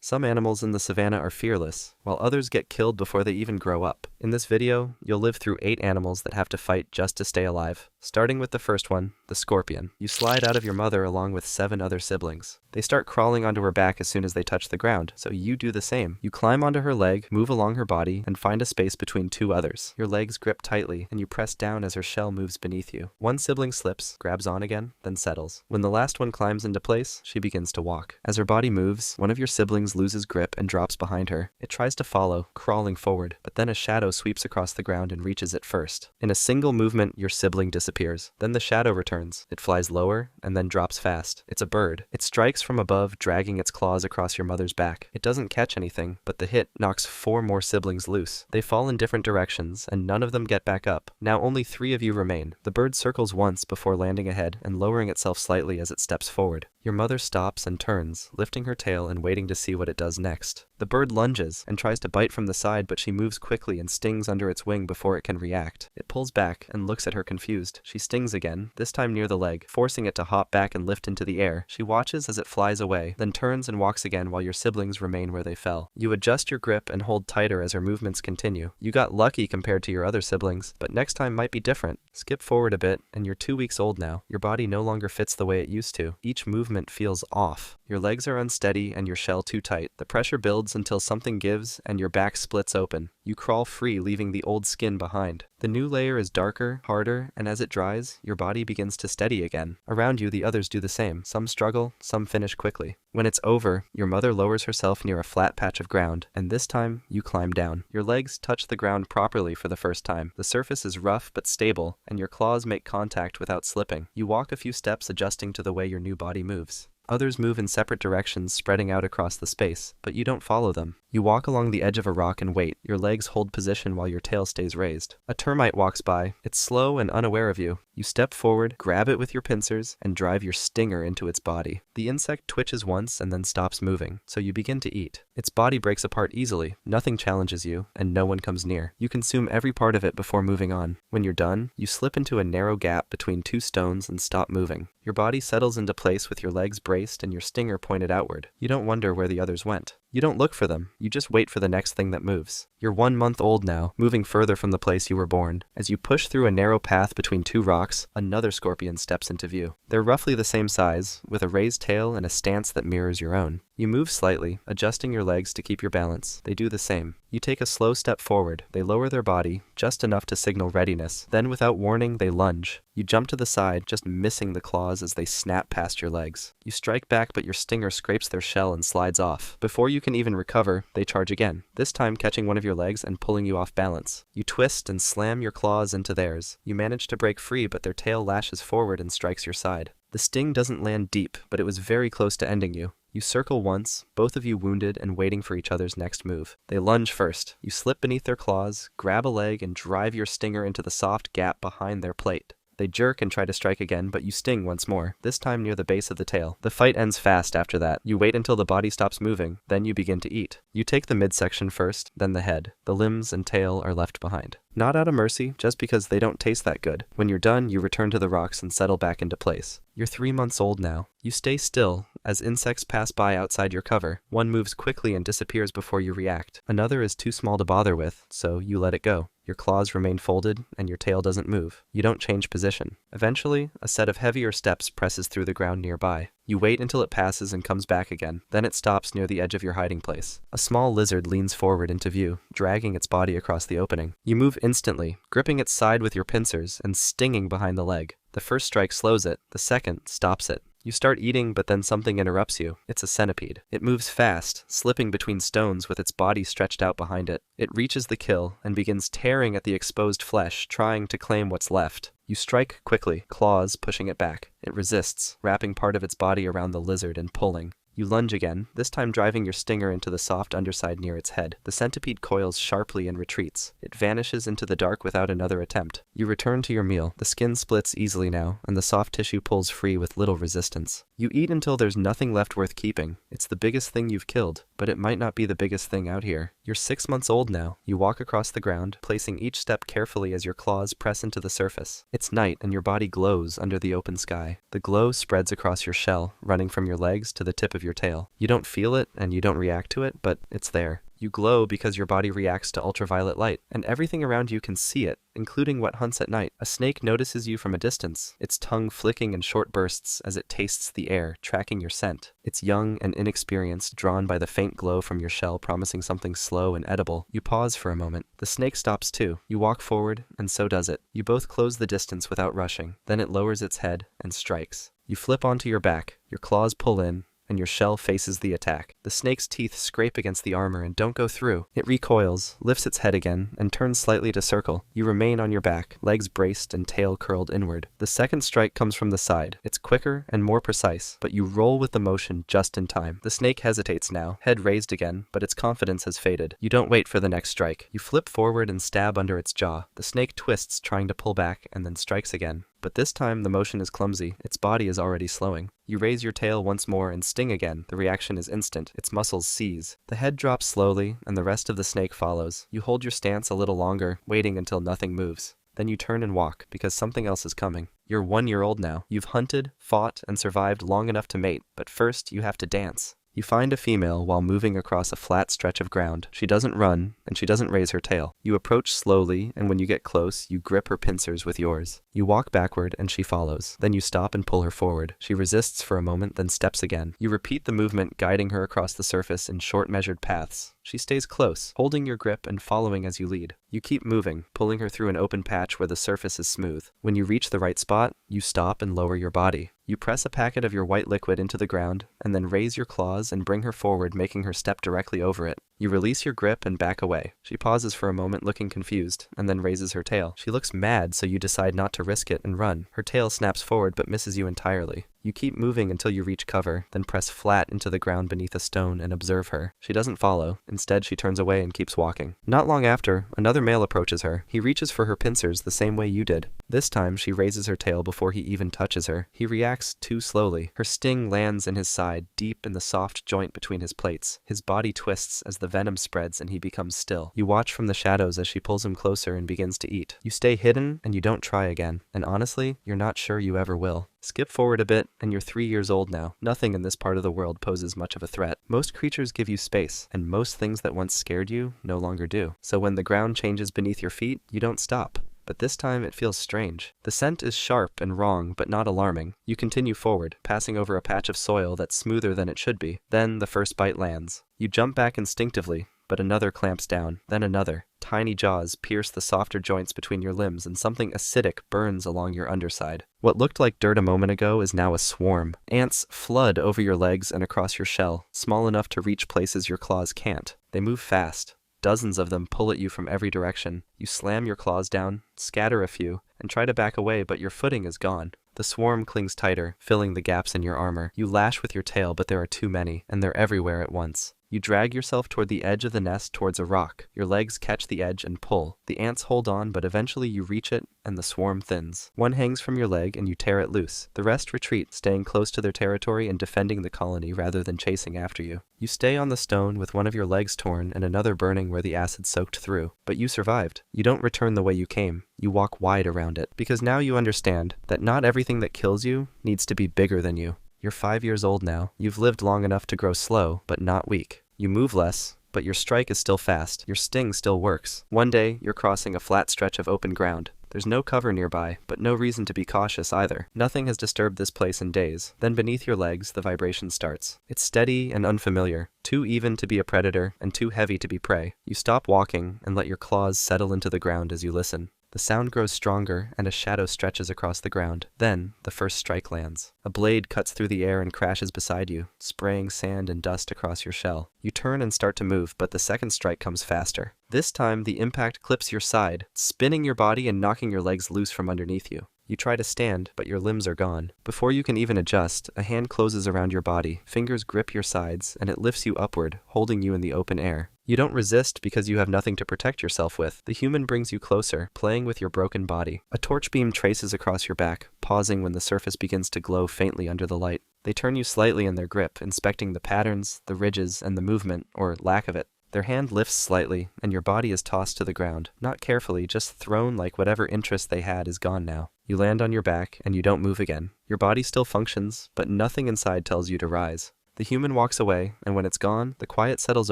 Some animals in the savannah are fearless, while others get killed before they even grow up. In this video, you'll live through 8 animals that have to fight just to stay alive. Starting with the first one, the scorpion. You slide out of your mother along with 7 other siblings. They start crawling onto her back as soon as they touch the ground, so you do the same. You climb onto her leg, move along her body, and find a space between 2 others. Your legs grip tightly, and you press down as her shell moves beneath you. One sibling slips, grabs on again, then settles. When the last one climbs into place, she begins to walk. As her body moves, one of your siblings loses grip and drops behind her. It tries to follow, crawling forward, but then a shadow sweeps across the ground and reaches it first. In a single movement, your sibling disappears. Then the shadow returns. It flies lower, and then drops fast. It's a bird. It strikes from above, dragging its claws across your mother's back. It doesn't catch anything, but the hit knocks 4 more siblings loose. They fall in different directions, and none of them get back up. Now only 3 of you remain. The bird circles once before landing ahead and lowering itself slightly as it steps forward. Your mother stops and turns, lifting her tail and waiting to see what it does next. The bird lunges and tries to bite from the side, but she moves quickly and stings under its wing before it can react. It pulls back and looks at her confused. She stings again, this time near the leg, forcing it to hop back and lift into the air. She watches as it flies away, then turns and walks again while your siblings remain where they fell. You adjust your grip and hold tighter as her movements continue. You got lucky compared to your other siblings, but next time might be different. Skip forward a bit, and you're 2 weeks old now. Your body no longer fits the way it used to. Each movement feels off. Your legs are unsteady and your shell too tight. The pressure builds until something gives and your back splits open. You crawl free, leaving the old skin behind. The new layer is darker, harder, and as it dries, your body begins to steady again. Around you, the others do the same. Some struggle, some finish quickly. When it's over, your mother lowers herself near a flat patch of ground, and this time, you climb down. Your legs touch the ground properly for the first time. The surface is rough but stable, and your claws make contact without slipping. You walk a few steps, adjusting to the way your new body moves. Others move in separate directions, spreading out across the space, but you don't follow them. You walk along the edge of a rock and wait. Your legs hold position while your tail stays raised. A termite walks by. It's slow and unaware of you. You step forward, grab it with your pincers, and drive your stinger into its body. The insect twitches once and then stops moving, so you begin to eat. Its body breaks apart easily. Nothing challenges you, and no one comes near. You consume every part of it before moving on. When you're done, you slip into a narrow gap between 2 stones and stop moving. Your body settles into place with your legs braced and your stinger pointed outward. You don't wonder where the others went. You don't look for them, you just wait for the next thing that moves. You're 1 month old now, moving further from the place you were born. As you push through a narrow path between 2 rocks, another scorpion steps into view. They're roughly the same size, with a raised tail and a stance that mirrors your own. You move slightly, adjusting your legs to keep your balance. They do the same. You take a slow step forward. They lower their body, just enough to signal readiness. Then, without warning, they lunge. You jump to the side, just missing the claws as they snap past your legs. You strike back, but your stinger scrapes their shell and slides off. Before you can even recover, they charge again, this time catching one of your legs and pulling you off balance. You twist and slam your claws into theirs. You manage to break free, but their tail lashes forward and strikes your side. The sting doesn't land deep, but it was very close to ending you. You circle once, both of you wounded and waiting for each other's next move. They lunge first. You slip beneath their claws, grab a leg, and drive your stinger into the soft gap behind their plate. They jerk and try to strike again, but you sting once more, this time near the base of the tail. The fight ends fast after that. You wait until the body stops moving, then you begin to eat. You take the midsection first, then the head. The limbs and tail are left behind. Not out of mercy, just because they don't taste that good. When you're done, you return to the rocks and settle back into place. You're 3 months old now. You stay still as insects pass by outside your cover. One moves quickly and disappears before you react. Another is too small to bother with, so you let it go. Your claws remain folded, and your tail doesn't move. You don't change position. Eventually, a set of heavier steps presses through the ground nearby. You wait until it passes and comes back again. Then it stops near the edge of your hiding place. A small lizard leans forward into view, dragging its body across the opening. You move instantly, gripping its side with your pincers and stinging behind the leg. The first strike slows it, the second stops it. You start eating, but then something interrupts you. It's a centipede. It moves fast, slipping between stones with its body stretched out behind it. It reaches the kill and begins tearing at the exposed flesh, trying to claim what's left. You strike quickly, claws pushing it back. It resists, wrapping part of its body around the lizard and pulling. You lunge again, this time driving your stinger into the soft underside near its head. The centipede coils sharply and retreats. It vanishes into the dark without another attempt. You return to your meal. The skin splits easily now, and the soft tissue pulls free with little resistance. You eat until there's nothing left worth keeping. It's the biggest thing you've killed, but it might not be the biggest thing out here. You're 6 months old now. You walk across the ground, placing each step carefully as your claws press into the surface. It's night, and your body glows under the open sky. The glow spreads across your shell, running from your legs to the tip of your tail. You don't feel it and you don't react to it, but it's there. You glow because your body reacts to ultraviolet light, and everything around you can see it, including what hunts at night. A snake notices you from a distance, its tongue flicking in short bursts as it tastes the air, tracking your scent. It's young and inexperienced, drawn by the faint glow from your shell promising something slow and edible. You pause for a moment. The snake stops too. You walk forward, and so does it. You both close the distance without rushing. Then it lowers its head and strikes. You flip onto your back, your claws pull in, and your shell faces the attack. The snake's teeth scrape against the armor and don't go through. It recoils, lifts its head again, and turns slightly to circle. You remain on your back, legs braced and tail curled inward. The second strike comes from the side. It's quicker and more precise, but you roll with the motion just in time. The snake hesitates now, head raised again, but its confidence has faded. You don't wait for the next strike. You flip forward and stab under its jaw. The snake twists, trying to pull back, and then strikes again. But this time the motion is clumsy. Its body is already slowing. You raise your tail once more and sting again. The reaction is instant. Its muscles seize. The head drops slowly, and the rest of the snake follows. You hold your stance a little longer, waiting until nothing moves. Then you turn and walk, because something else is coming. You're 1 year old now. You've hunted, fought, and survived long enough to mate, but first you have to dance. You find a female while moving across a flat stretch of ground. She doesn't run, and she doesn't raise her tail. You approach slowly, and when you get close, you grip her pincers with yours. You walk backward, and she follows. Then you stop and pull her forward. She resists for a moment, then steps again. You repeat the movement, guiding her across the surface in short measured paths. She stays close, holding your grip and following as you lead. You keep moving, pulling her through an open patch where the surface is smooth. When you reach the right spot, you stop and lower your body. You press a packet of your white liquid into the ground, and then raise your claws and bring her forward, making her step directly over it. You release your grip and back away. She pauses for a moment, looking confused, and then raises her tail. She looks mad, so you decide not to risk it and run. Her tail snaps forward but misses you entirely. You keep moving until you reach cover, then press flat into the ground beneath a stone and observe her. She doesn't follow. Instead, she turns away and keeps walking. Not long after, another male approaches her. He reaches for her pincers the same way you did. This time, she raises her tail before he even touches her. He reacts too slowly. Her sting lands in his side, deep in the soft joint between his plates. His body twists as the venom spreads and he becomes still. You watch from the shadows as she pulls him closer and begins to eat. You stay hidden and you don't try again. And honestly, you're not sure you ever will. Skip forward a bit, and you're 3 years old now. Nothing in this part of the world poses much of a threat. Most creatures give you space, and most things that once scared you no longer do. So when the ground changes beneath your feet, you don't stop. But this time it feels strange. The scent is sharp and wrong, but not alarming. You continue forward, passing over a patch of soil that's smoother than it should be. Then the first bite lands. You jump back instinctively, but another clamps down, then another. Tiny jaws pierce the softer joints between your limbs, and something acidic burns along your underside. What looked like dirt a moment ago is now a swarm. Ants flood over your legs and across your shell, small enough to reach places your claws can't. They move fast. Dozens of them pull at you from every direction. You slam your claws down, scatter a few, and try to back away, but your footing is gone. The swarm clings tighter, filling the gaps in your armor. You lash with your tail, but there are too many, and they're everywhere at once. You drag yourself toward the edge of the nest towards a rock. Your legs catch the edge and pull. The ants hold on, but eventually you reach it, and the swarm thins. One hangs from your leg, and you tear it loose. The rest retreat, staying close to their territory and defending the colony rather than chasing after you. You stay on the stone with one of your legs torn and another burning where the acid soaked through. But you survived. You don't return the way you came. You walk wide around it, because now you understand that not everything that kills you needs to be bigger than you. You're 5 years old now. You've lived long enough to grow slow, but not weak. You move less, but your strike is still fast. Your sting still works. One day, you're crossing a flat stretch of open ground. There's no cover nearby, but no reason to be cautious either. Nothing has disturbed this place in days. Then beneath your legs, the vibration starts. It's steady and unfamiliar, too even to be a predator and too heavy to be prey. You stop walking and let your claws settle into the ground as you listen. The sound grows stronger, and a shadow stretches across the ground. Then, the first strike lands. A blade cuts through the air and crashes beside you, spraying sand and dust across your shell. You turn and start to move, but the second strike comes faster. This time, the impact clips your side, spinning your body and knocking your legs loose from underneath you. You try to stand, but your limbs are gone. Before you can even adjust, a hand closes around your body, fingers grip your sides, and it lifts you upward, holding you in the open air. You don't resist because you have nothing to protect yourself with. The human brings you closer, playing with your broken body. A torch beam traces across your back, pausing when the surface begins to glow faintly under the light. They turn you slightly in their grip, inspecting the patterns, the ridges, and the movement, or lack of it. Their hand lifts slightly, and your body is tossed to the ground. Not carefully, just thrown like whatever interest they had is gone now. You land on your back, and you don't move again. Your body still functions, but nothing inside tells you to rise. The human walks away, and when it's gone, the quiet settles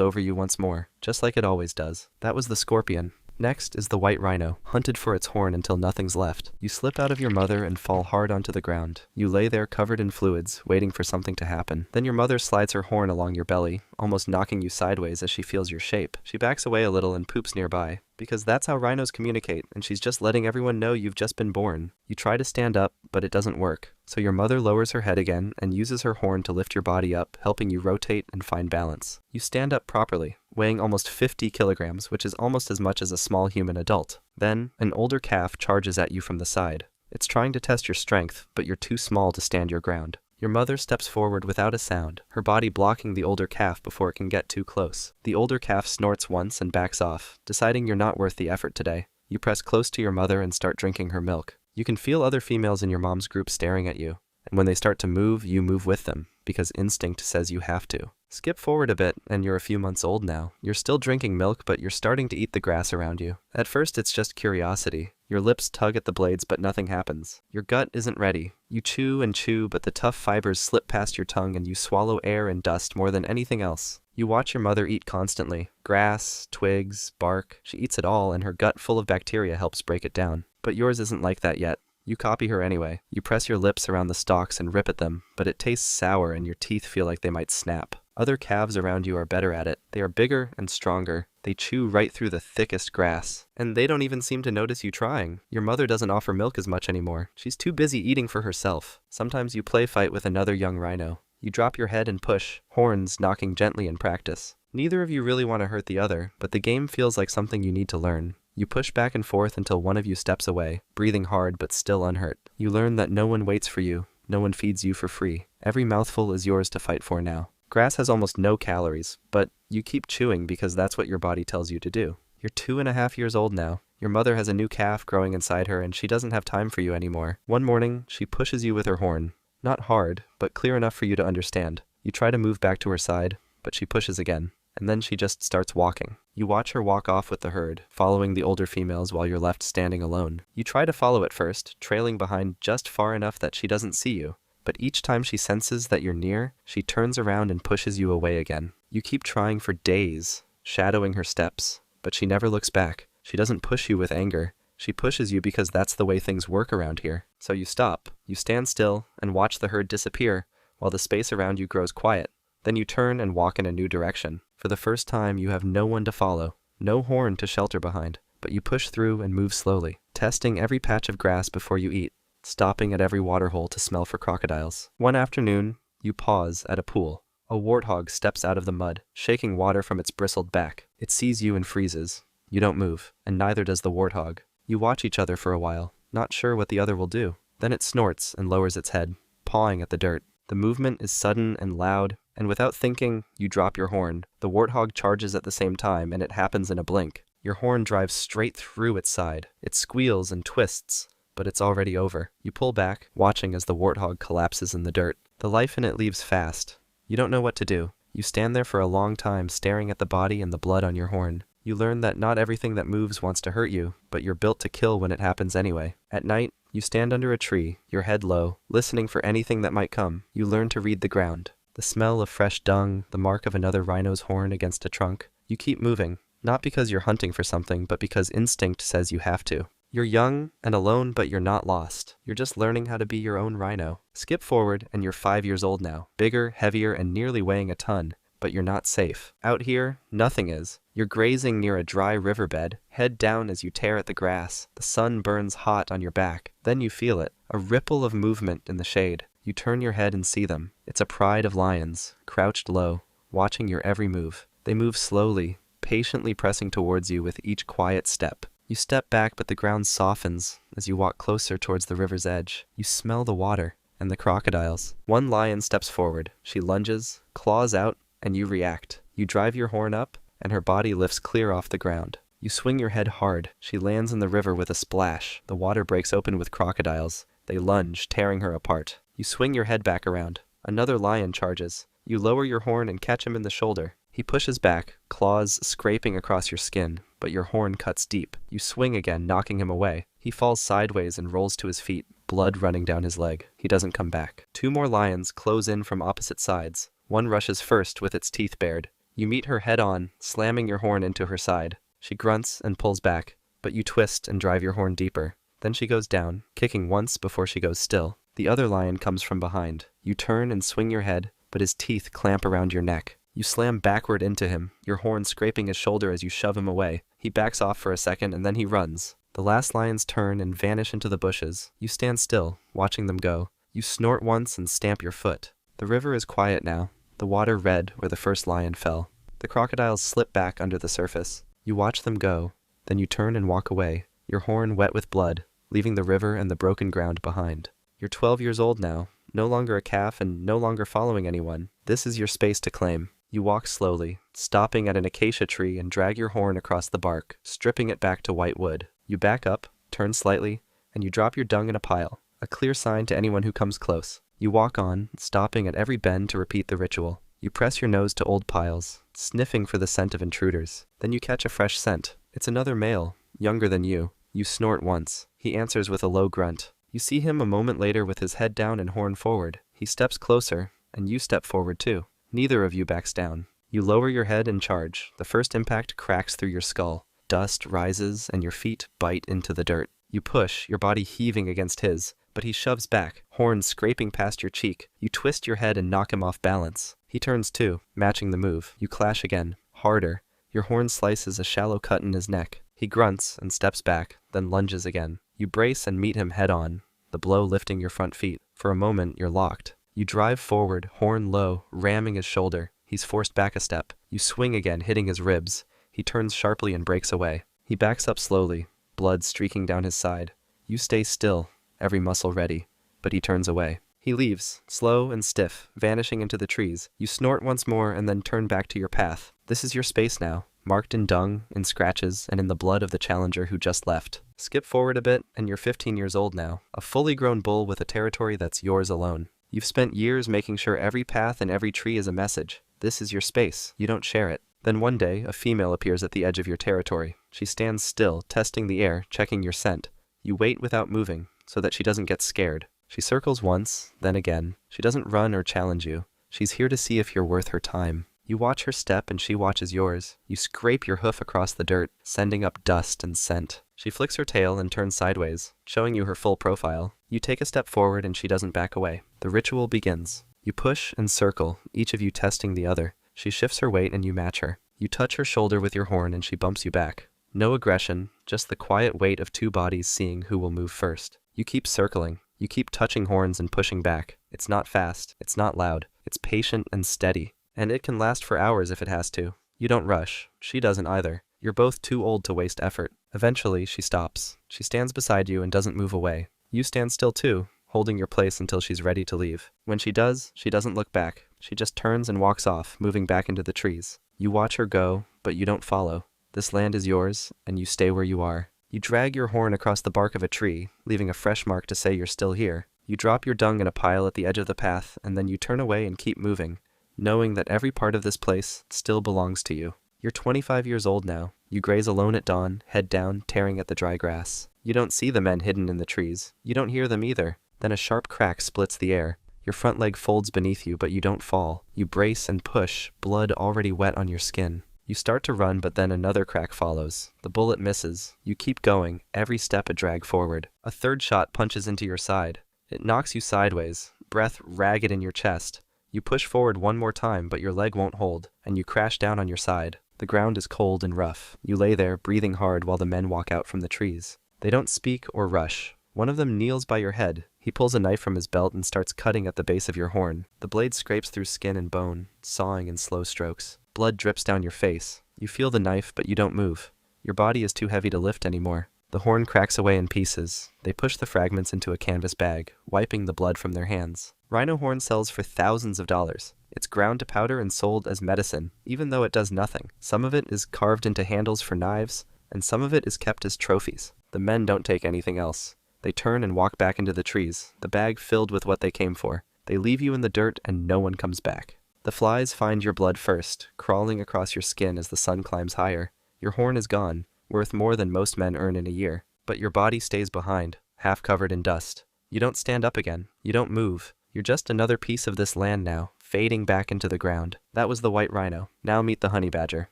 over you once more, just like it always does. That was the scorpion. Next is the white rhino, hunted for its horn until nothing's left. You slip out of your mother and fall hard onto the ground. You lay there covered in fluids, waiting for something to happen. Then your mother slides her horn along your belly, almost knocking you sideways as she feels your shape. She backs away a little and poops nearby, because that's how rhinos communicate, and she's just letting everyone know you've just been born. You try to stand up, but it doesn't work. So your mother lowers her head again and uses her horn to lift your body up, helping you rotate and find balance. You stand up properly, weighing almost 50 kilograms, which is almost as much as a small human adult. Then, an older calf charges at you from the side. It's trying to test your strength, but you're too small to stand your ground. Your mother steps forward without a sound, her body blocking the older calf before it can get too close. The older calf snorts once and backs off, deciding you're not worth the effort today. You press close to your mother and start drinking her milk. You can feel other females in your mom's group staring at you, and when they start to move, you move with them, because instinct says you have to. Skip forward a bit, and you're a few months old now. You're still drinking milk, but you're starting to eat the grass around you. At first, it's just curiosity. Your lips tug at the blades, but nothing happens. Your gut isn't ready. You chew and chew, but the tough fibers slip past your tongue and you swallow air and dust more than anything else. You watch your mother eat constantly. Grass, twigs, bark. She eats it all, and her gut full of bacteria helps break it down. But yours isn't like that yet. You copy her anyway. You press your lips around the stalks and rip at them, but it tastes sour and your teeth feel like they might snap. Other calves around you are better at it. They are bigger and stronger. They chew right through the thickest grass. And they don't even seem to notice you trying. Your mother doesn't offer milk as much anymore. She's too busy eating for herself. Sometimes you play fight with another young rhino. You drop your head and push, horns knocking gently in practice. Neither of you really want to hurt the other, but the game feels like something you need to learn. You push back and forth until one of you steps away, breathing hard but still unhurt. You learn that no one waits for you. No one feeds you for free. Every mouthful is yours to fight for now. Grass has almost no calories, but you keep chewing because that's what your body tells you to do. You're 2.5 years old now. Your mother has a new calf growing inside her and she doesn't have time for you anymore. One morning, she pushes you with her horn. Not hard, but clear enough for you to understand. You try to move back to her side, but she pushes again. And then she just starts walking. You watch her walk off with the herd, following the older females while you're left standing alone. You try to follow at first, trailing behind just far enough that she doesn't see you. But each time she senses that you're near, she turns around and pushes you away again. You keep trying for days, shadowing her steps, but she never looks back. She doesn't push you with anger. She pushes you because that's the way things work around here. So you stop, you stand still, and watch the herd disappear, while the space around you grows quiet. Then you turn and walk in a new direction. For the first time, you have no one to follow, no horn to shelter behind, but you push through and move slowly, testing every patch of grass before you eat, stopping at every waterhole to smell for crocodiles. One afternoon, you pause at a pool. A warthog steps out of the mud, shaking water from its bristled back. It sees you and freezes. You don't move, and neither does the warthog. You watch each other for a while, not sure what the other will do. Then it snorts and lowers its head, pawing at the dirt. The movement is sudden and loud, and without thinking, you drop your horn. The warthog charges at the same time, and it happens in a blink. Your horn drives straight through its side. It squeals and twists, but it's already over. You pull back, watching as the warthog collapses in the dirt. The life in it leaves fast. You don't know what to do. You stand there for a long time, staring at the body and the blood on your horn. You learn that not everything that moves wants to hurt you, but you're built to kill when it happens anyway. At night, you stand under a tree, your head low, listening for anything that might come. You learn to read the ground. The smell of fresh dung, the mark of another rhino's horn against a trunk. You keep moving, not because you're hunting for something, but because instinct says you have to. You're young and alone, but you're not lost. You're just learning how to be your own rhino. Skip forward, and you're 5 years old now. Bigger, heavier, and nearly weighing a ton. But you're not safe. Out here, nothing is. You're grazing near a dry riverbed, head down as you tear at the grass. The sun burns hot on your back. Then you feel it, a ripple of movement in the shade. You turn your head and see them. It's a pride of lions, crouched low, watching your every move. They move slowly, patiently pressing towards you with each quiet step. You step back, but the ground softens as you walk closer towards the river's edge. You smell the water and the crocodiles. One lion steps forward. She lunges, claws out, and you react. You drive your horn up, and her body lifts clear off the ground. You swing your head hard. She lands in the river with a splash. The water breaks open with crocodiles. They lunge, tearing her apart. You swing your head back around. Another lion charges. You lower your horn and catch him in the shoulder. He pushes back, claws scraping across your skin, but your horn cuts deep. You swing again, knocking him away. He falls sideways and rolls to his feet, blood running down his leg. He doesn't come back. 2 more lions close in from opposite sides. One rushes first with its teeth bared. You meet her head on, slamming your horn into her side. She grunts and pulls back, but you twist and drive your horn deeper. Then she goes down, kicking once before she goes still. The other lion comes from behind. You turn and swing your head, but his teeth clamp around your neck. You slam backward into him, your horn scraping his shoulder as you shove him away. He backs off for a second and then he runs. The last lions turn and vanish into the bushes. You stand still, watching them go. You snort once and stamp your foot. The river is quiet now, the water red where the first lion fell. The crocodiles slip back under the surface. You watch them go, then you turn and walk away, your horn wet with blood, leaving the river and the broken ground behind. You're 12 years old now, no longer a calf and no longer following anyone. This is your space to claim. You walk slowly, stopping at an acacia tree and drag your horn across the bark, stripping it back to white wood. You back up, turn slightly, and you drop your dung in a pile, a clear sign to anyone who comes close. You walk on, stopping at every bend to repeat the ritual. You press your nose to old piles, sniffing for the scent of intruders. Then you catch a fresh scent. It's another male, younger than you. You snort once. He answers with a low grunt. You see him a moment later with his head down and horn forward. He steps closer, and you step forward too. Neither of you backs down. You lower your head and charge. The first impact cracks through your skull. Dust rises, and your feet bite into the dirt. You push, your body heaving against his, but he shoves back, horn scraping past your cheek. You twist your head and knock him off balance. He turns too, matching the move. You clash again, harder. Your horn slices a shallow cut in his neck. He grunts and steps back, then lunges again. You brace and meet him head on, the blow lifting your front feet. For a moment, you're locked. You drive forward, horn low, ramming his shoulder. He's forced back a step. You swing again, hitting his ribs. He turns sharply and breaks away. He backs up slowly, blood streaking down his side. You stay still, every muscle ready, but he turns away. He leaves, slow and stiff, vanishing into the trees. You snort once more and then turn back to your path. This is your space now, marked in dung, in scratches, and in the blood of the challenger who just left. Skip forward a bit, and you're 15 years old now, a fully grown bull with a territory that's yours alone. You've spent years making sure every path and every tree is a message. This is your space. You don't share it. Then one day, a female appears at the edge of your territory. She stands still, testing the air, checking your scent. You wait without moving, so that she doesn't get scared. She circles once, then again. She doesn't run or challenge you. She's here to see if you're worth her time. You watch her step and she watches yours. You scrape your hoof across the dirt, sending up dust and scent. She flicks her tail and turns sideways, showing you her full profile. You take a step forward and she doesn't back away. The ritual begins. You push and circle, each of you testing the other. She shifts her weight and you match her. You touch her shoulder with your horn and she bumps you back. No aggression, just the quiet weight of two bodies seeing who will move first. You keep circling. You keep touching horns and pushing back. It's not fast. It's not loud. It's patient and steady. And it can last for hours if it has to. You don't rush. She doesn't either. You're both too old to waste effort. Eventually, she stops. She stands beside you and doesn't move away. You stand still too, holding your place until she's ready to leave. When she does, she doesn't look back. She just turns and walks off, moving back into the trees. You watch her go, but you don't follow. This land is yours, and you stay where you are. You drag your horn across the bark of a tree, leaving a fresh mark to say you're still here. You drop your dung in a pile at the edge of the path, and then you turn away and keep moving, knowing that every part of this place still belongs to you. You're 25 years old now. You graze alone at dawn, head down, tearing at the dry grass. You don't see the men hidden in the trees. You don't hear them either. Then a sharp crack splits the air. Your front leg folds beneath you, but you don't fall. You brace and push, blood already wet on your skin. You start to run, but then another crack follows. The bullet misses. You keep going, every step a drag forward. A third shot punches into your side. It knocks you sideways, breath ragged in your chest. You push forward one more time, but your leg won't hold, and you crash down on your side. The ground is cold and rough. You lay there, breathing hard while the men walk out from the trees. They don't speak or rush. One of them kneels by your head. He pulls a knife from his belt and starts cutting at the base of your horn. The blade scrapes through skin and bone, sawing in slow strokes. Blood drips down your face. You feel the knife, but you don't move. Your body is too heavy to lift anymore. The horn cracks away in pieces. They push the fragments into a canvas bag, wiping the blood from their hands. Rhino horn sells for thousands of dollars. It's ground to powder and sold as medicine, even though it does nothing. Some of it is carved into handles for knives, and some of it is kept as trophies. The men don't take anything else. They turn and walk back into the trees, the bag filled with what they came for. They leave you in the dirt and no one comes back. The flies find your blood first, crawling across your skin as the sun climbs higher. Your horn is gone, worth more than most men earn in a year. But your body stays behind, half covered in dust. You don't stand up again. You don't move. You're just another piece of this land now, fading back into the ground. That was the white rhino. Now meet the honey badger.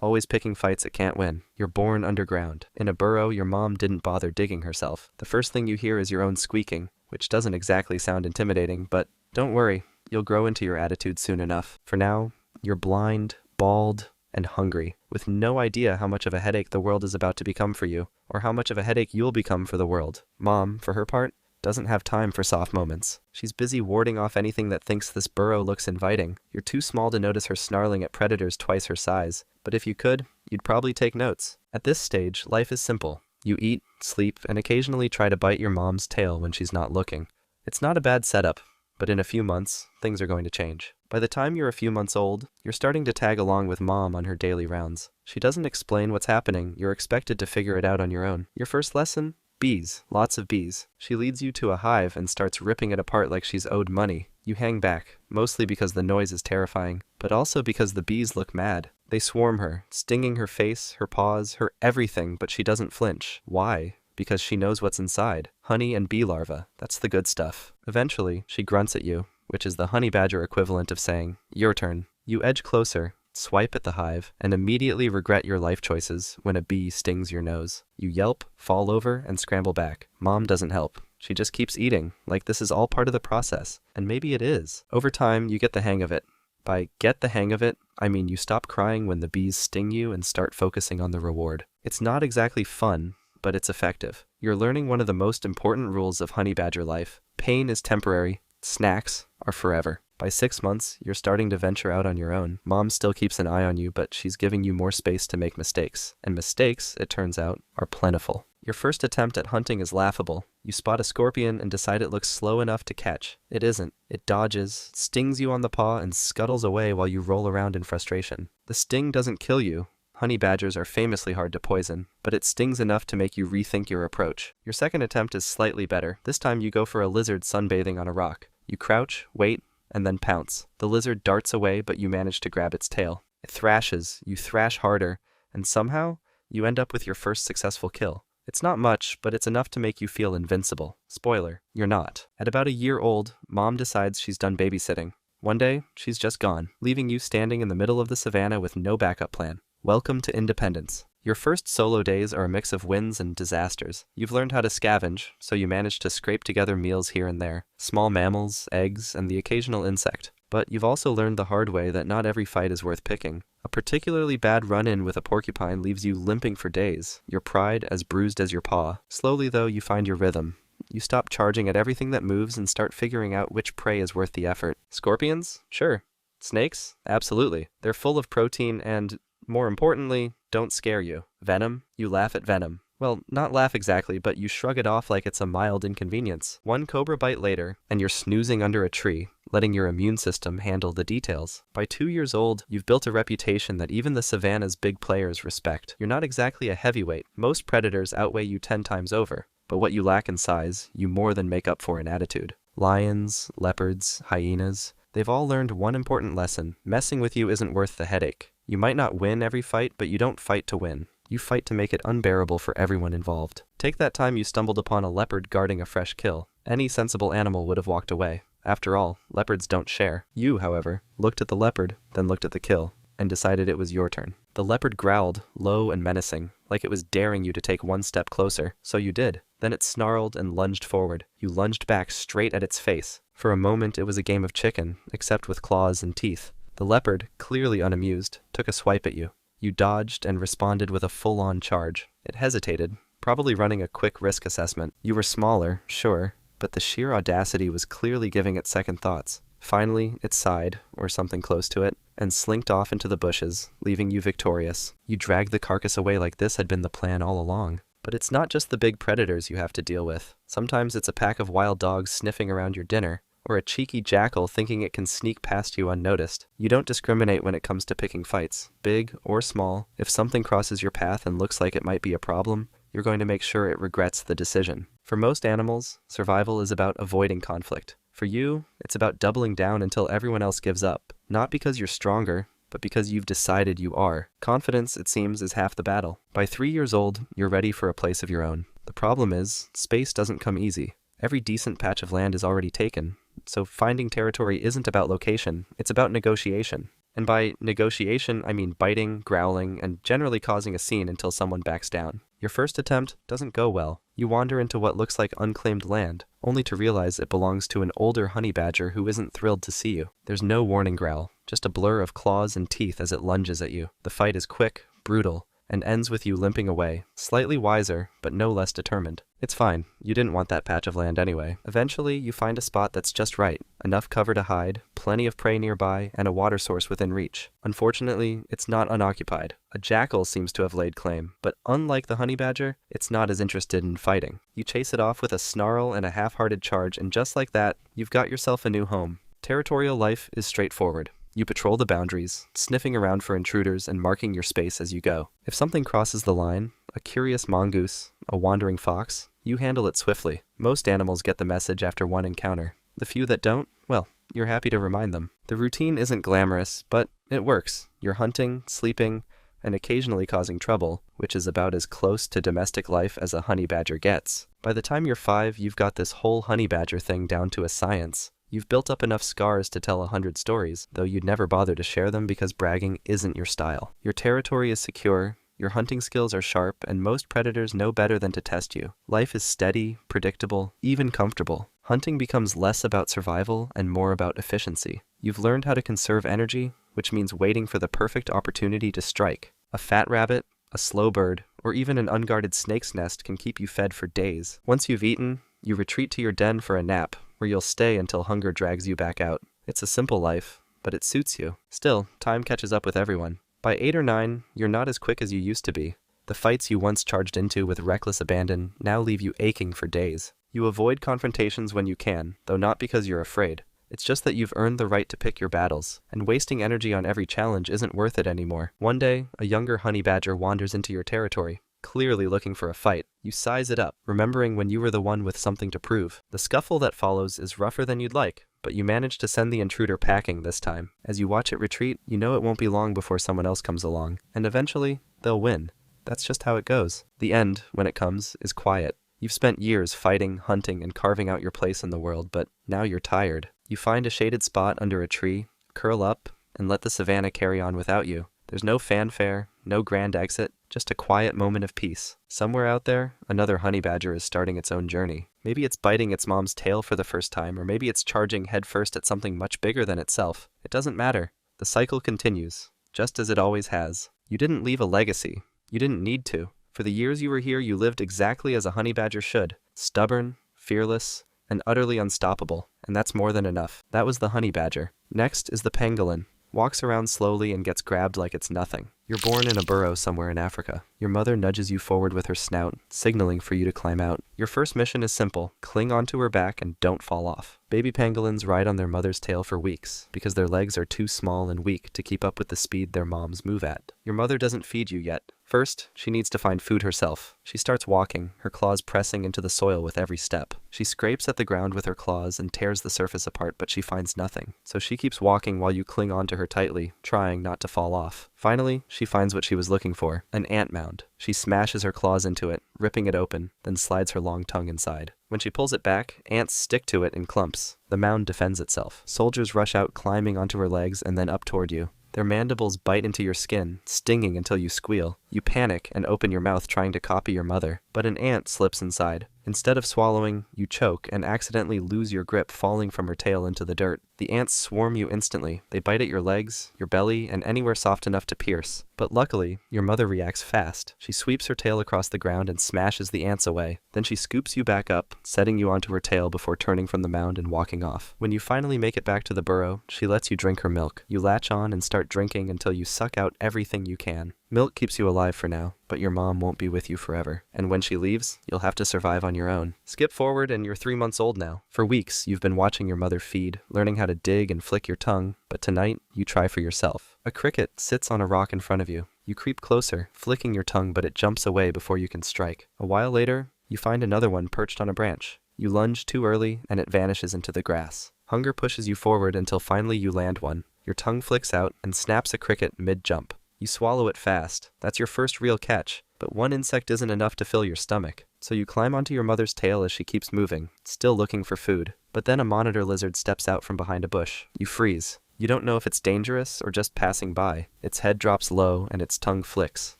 Always picking fights it can't win. You're born underground. In a burrow your mom didn't bother digging herself. The first thing you hear is your own squeaking, which doesn't exactly sound intimidating, but don't worry, you'll grow into your attitude soon enough. For now, you're blind, bald, and hungry, with no idea how much of a headache the world is about to become for you, or how much of a headache you'll become for the world. Mom, for her part, doesn't have time for soft moments. She's busy warding off anything that thinks this burrow looks inviting. You're too small to notice her snarling at predators twice her size, but if you could, you'd probably take notes. At this stage, life is simple. You eat, sleep, and occasionally try to bite your mom's tail when she's not looking. It's not a bad setup, but in a few months, things are going to change. By the time you're a few months old, you're starting to tag along with mom on her daily rounds. She doesn't explain what's happening, you're expected to figure it out on your own. Your first lesson? Bees. Lots of bees. She leads you to a hive and starts ripping it apart like she's owed money. You hang back, mostly because the noise is terrifying, but also because the bees look mad. They swarm her, stinging her face, her paws, her everything, but she doesn't flinch. Why? Because she knows what's inside. Honey and bee larvae. That's the good stuff. Eventually, she grunts at you, which is the honey badger equivalent of saying, "Your turn." You edge closer, swipe at the hive, and immediately regret your life choices when a bee stings your nose. You yelp, fall over, and scramble back. Mom doesn't help. She just keeps eating, like this is all part of the process. And maybe it is. Over time, you get the hang of it. By get the hang of it, I mean you stop crying when the bees sting you and start focusing on the reward. It's not exactly fun, but it's effective. You're learning one of the most important rules of honey badger life. Pain is temporary. Snacks are forever. By 6 months, you're starting to venture out on your own. Mom still keeps an eye on you, but she's giving you more space to make mistakes. And mistakes, it turns out, are plentiful. Your first attempt at hunting is laughable. You spot a scorpion and decide it looks slow enough to catch. It isn't. It dodges, stings you on the paw, and scuttles away while you roll around in frustration. The sting doesn't kill you. Honey badgers are famously hard to poison, but it stings enough to make you rethink your approach. Your second attempt is slightly better. This time you go for a lizard sunbathing on a rock. You crouch, wait, and then pounce. The lizard darts away, but you manage to grab its tail. It thrashes, you thrash harder, and somehow, you end up with your first successful kill. It's not much, but it's enough to make you feel invincible. Spoiler, you're not. At about a year old, Mom decides she's done babysitting. One day, she's just gone, leaving you standing in the middle of the savannah with no backup plan. Welcome to independence. Your first solo days are a mix of wins and disasters. You've learned how to scavenge, so you manage to scrape together meals here and there. Small mammals, eggs, and the occasional insect. But you've also learned the hard way that not every fight is worth picking. A particularly bad run-in with a porcupine leaves you limping for days, your pride as bruised as your paw. Slowly, though, you find your rhythm. You stop charging at everything that moves and start figuring out which prey is worth the effort. Scorpions? Sure. Snakes? Absolutely. They're full of protein and, more importantly, don't scare you. Venom? You laugh at venom. Well, not laugh exactly, but you shrug it off like it's a mild inconvenience. One cobra bite later, and you're snoozing under a tree, letting your immune system handle the details. By 2 years old, you've built a reputation that even the savannah's big players respect. You're not exactly a heavyweight. Most predators outweigh you 10 times over, but what you lack in size, you more than make up for in attitude. Lions, leopards, hyenas, they've all learned one important lesson. Messing with you isn't worth the headache. You might not win every fight, but you don't fight to win. You fight to make it unbearable for everyone involved. Take that time you stumbled upon a leopard guarding a fresh kill. Any sensible animal would have walked away. After all, leopards don't share. You, however, looked at the leopard, then looked at the kill, and decided it was your turn. The leopard growled, low and menacing, like it was daring you to take one step closer. So you did. Then it snarled and lunged forward. You lunged back straight at its face. For a moment it was a game of chicken, except with claws and teeth. The leopard, clearly unamused, took a swipe at you. You dodged and responded with a full-on charge. It hesitated, probably running a quick risk assessment. You were smaller, sure, but the sheer audacity was clearly giving it second thoughts. Finally, it sighed, or something close to it, and slinked off into the bushes, leaving you victorious. You dragged the carcass away like this had been the plan all along. But it's not just the big predators you have to deal with. Sometimes it's a pack of wild dogs sniffing around your dinner, or a cheeky jackal thinking it can sneak past you unnoticed. You don't discriminate when it comes to picking fights, big or small. If something crosses your path and looks like it might be a problem, you're going to make sure it regrets the decision. For most animals, survival is about avoiding conflict. For you, it's about doubling down until everyone else gives up. Not because you're stronger, but because you've decided you are. Confidence, it seems, is half the battle. By 3 years old, you're ready for a place of your own. The problem is, space doesn't come easy. Every decent patch of land is already taken, so finding territory isn't about location, it's about negotiation. And by negotiation, I mean biting, growling, and generally causing a scene until someone backs down. Your first attempt doesn't go well. You wander into what looks like unclaimed land, only to realize it belongs to an older honey badger who isn't thrilled to see you. There's no warning growl, just a blur of claws and teeth as it lunges at you. The fight is quick, brutal, and ends with you limping away, slightly wiser, but no less determined. It's fine, you didn't want that patch of land anyway. Eventually, you find a spot that's just right, enough cover to hide, plenty of prey nearby, and a water source within reach. Unfortunately, it's not unoccupied. A jackal seems to have laid claim, but unlike the honey badger, it's not as interested in fighting. You chase it off with a snarl and a half-hearted charge, and just like that, you've got yourself a new home. Territorial life is straightforward. You patrol the boundaries, sniffing around for intruders and marking your space as you go. If something crosses the line, a curious mongoose, a wandering fox, you handle it swiftly. Most animals get the message after one encounter. The few that don't, well, you're happy to remind them. The routine isn't glamorous, but it works. You're hunting, sleeping, and occasionally causing trouble, which is about as close to domestic life as a honey badger gets. By the time you're 5, you've got this whole honey badger thing down to a science. You've built up enough scars to tell 100 stories, though you'd never bother to share them because bragging isn't your style. Your territory is secure, your hunting skills are sharp, and most predators know better than to test you. Life is steady, predictable, even comfortable. Hunting becomes less about survival and more about efficiency. You've learned how to conserve energy, which means waiting for the perfect opportunity to strike. A fat rabbit, a slow bird, or even an unguarded snake's nest can keep you fed for days. Once you've eaten, you retreat to your den for a nap, where you'll stay until hunger drags you back out. It's a simple life, but it suits you. Still, time catches up with everyone. By 8 or 9, you're not as quick as you used to be. The fights you once charged into with reckless abandon now leave you aching for days. You avoid confrontations when you can, though not because you're afraid. It's just that you've earned the right to pick your battles, and wasting energy on every challenge isn't worth it anymore. One day, a younger honey badger wanders into your territory, clearly looking for a fight. You size it up, remembering when you were the one with something to prove. The scuffle that follows is rougher than you'd like, but you manage to send the intruder packing this time. As you watch it retreat, you know it won't be long before someone else comes along, and eventually, they'll win. That's just how it goes. The end, when it comes, is quiet. You've spent years fighting, hunting, and carving out your place in the world, but now you're tired. You find a shaded spot under a tree, curl up, and let the savannah carry on without you. There's no fanfare, no grand exit, just a quiet moment of peace. Somewhere out there, another honey badger is starting its own journey. Maybe it's biting its mom's tail for the first time, or maybe it's charging headfirst at something much bigger than itself. It doesn't matter. The cycle continues, just as it always has. You didn't leave a legacy. You didn't need to. For the years you were here, you lived exactly as a honey badger should. Stubborn, fearless, and utterly unstoppable. And that's more than enough. That was the honey badger. Next is the pangolin. Walks around slowly and gets grabbed like it's nothing. You're born in a burrow somewhere in Africa. Your mother nudges you forward with her snout, signaling for you to climb out. Your first mission is simple. Cling onto her back and don't fall off. Baby pangolins ride on their mother's tail for weeks, because their legs are too small and weak to keep up with the speed their moms move at. Your mother doesn't feed you yet. First, she needs to find food herself. She starts walking, her claws pressing into the soil with every step. She scrapes at the ground with her claws and tears the surface apart, but she finds nothing. So she keeps walking while you cling onto her tightly, trying not to fall off. Finally, she finds what she was looking for, an ant mound. She smashes her claws into it, ripping it open, then slides her long tongue inside. When she pulls it back, ants stick to it in clumps. The mound defends itself. Soldiers rush out, climbing onto her legs and then up toward you. Their mandibles bite into your skin, stinging until you squeal. You panic and open your mouth trying to copy your mother, but an ant slips inside. Instead of swallowing, you choke and accidentally lose your grip, falling from her tail into the dirt. The ants swarm you instantly. They bite at your legs, your belly, and anywhere soft enough to pierce. But luckily, your mother reacts fast. She sweeps her tail across the ground and smashes the ants away. Then she scoops you back up, setting you onto her tail before turning from the mound and walking off. When you finally make it back to the burrow, she lets you drink her milk. You latch on and start drinking until you suck out everything you can. Milk keeps you alive for now, but your mom won't be with you forever. And when she leaves, you'll have to survive on your own. Skip forward and you're 3 months old now. For weeks, you've been watching your mother feed, learning how to dig and flick your tongue, but tonight, you try for yourself. A cricket sits on a rock in front of you. You creep closer, flicking your tongue, but it jumps away before you can strike. A while later, you find another one perched on a branch. You lunge too early, and it vanishes into the grass. Hunger pushes you forward until finally you land one. Your tongue flicks out and snaps a cricket mid-jump. You swallow it fast. That's your first real catch. But one insect isn't enough to fill your stomach, so you climb onto your mother's tail as she keeps moving, still looking for food. But then a monitor lizard steps out from behind a bush. You freeze. You don't know if it's dangerous or just passing by. Its head drops low and its tongue flicks,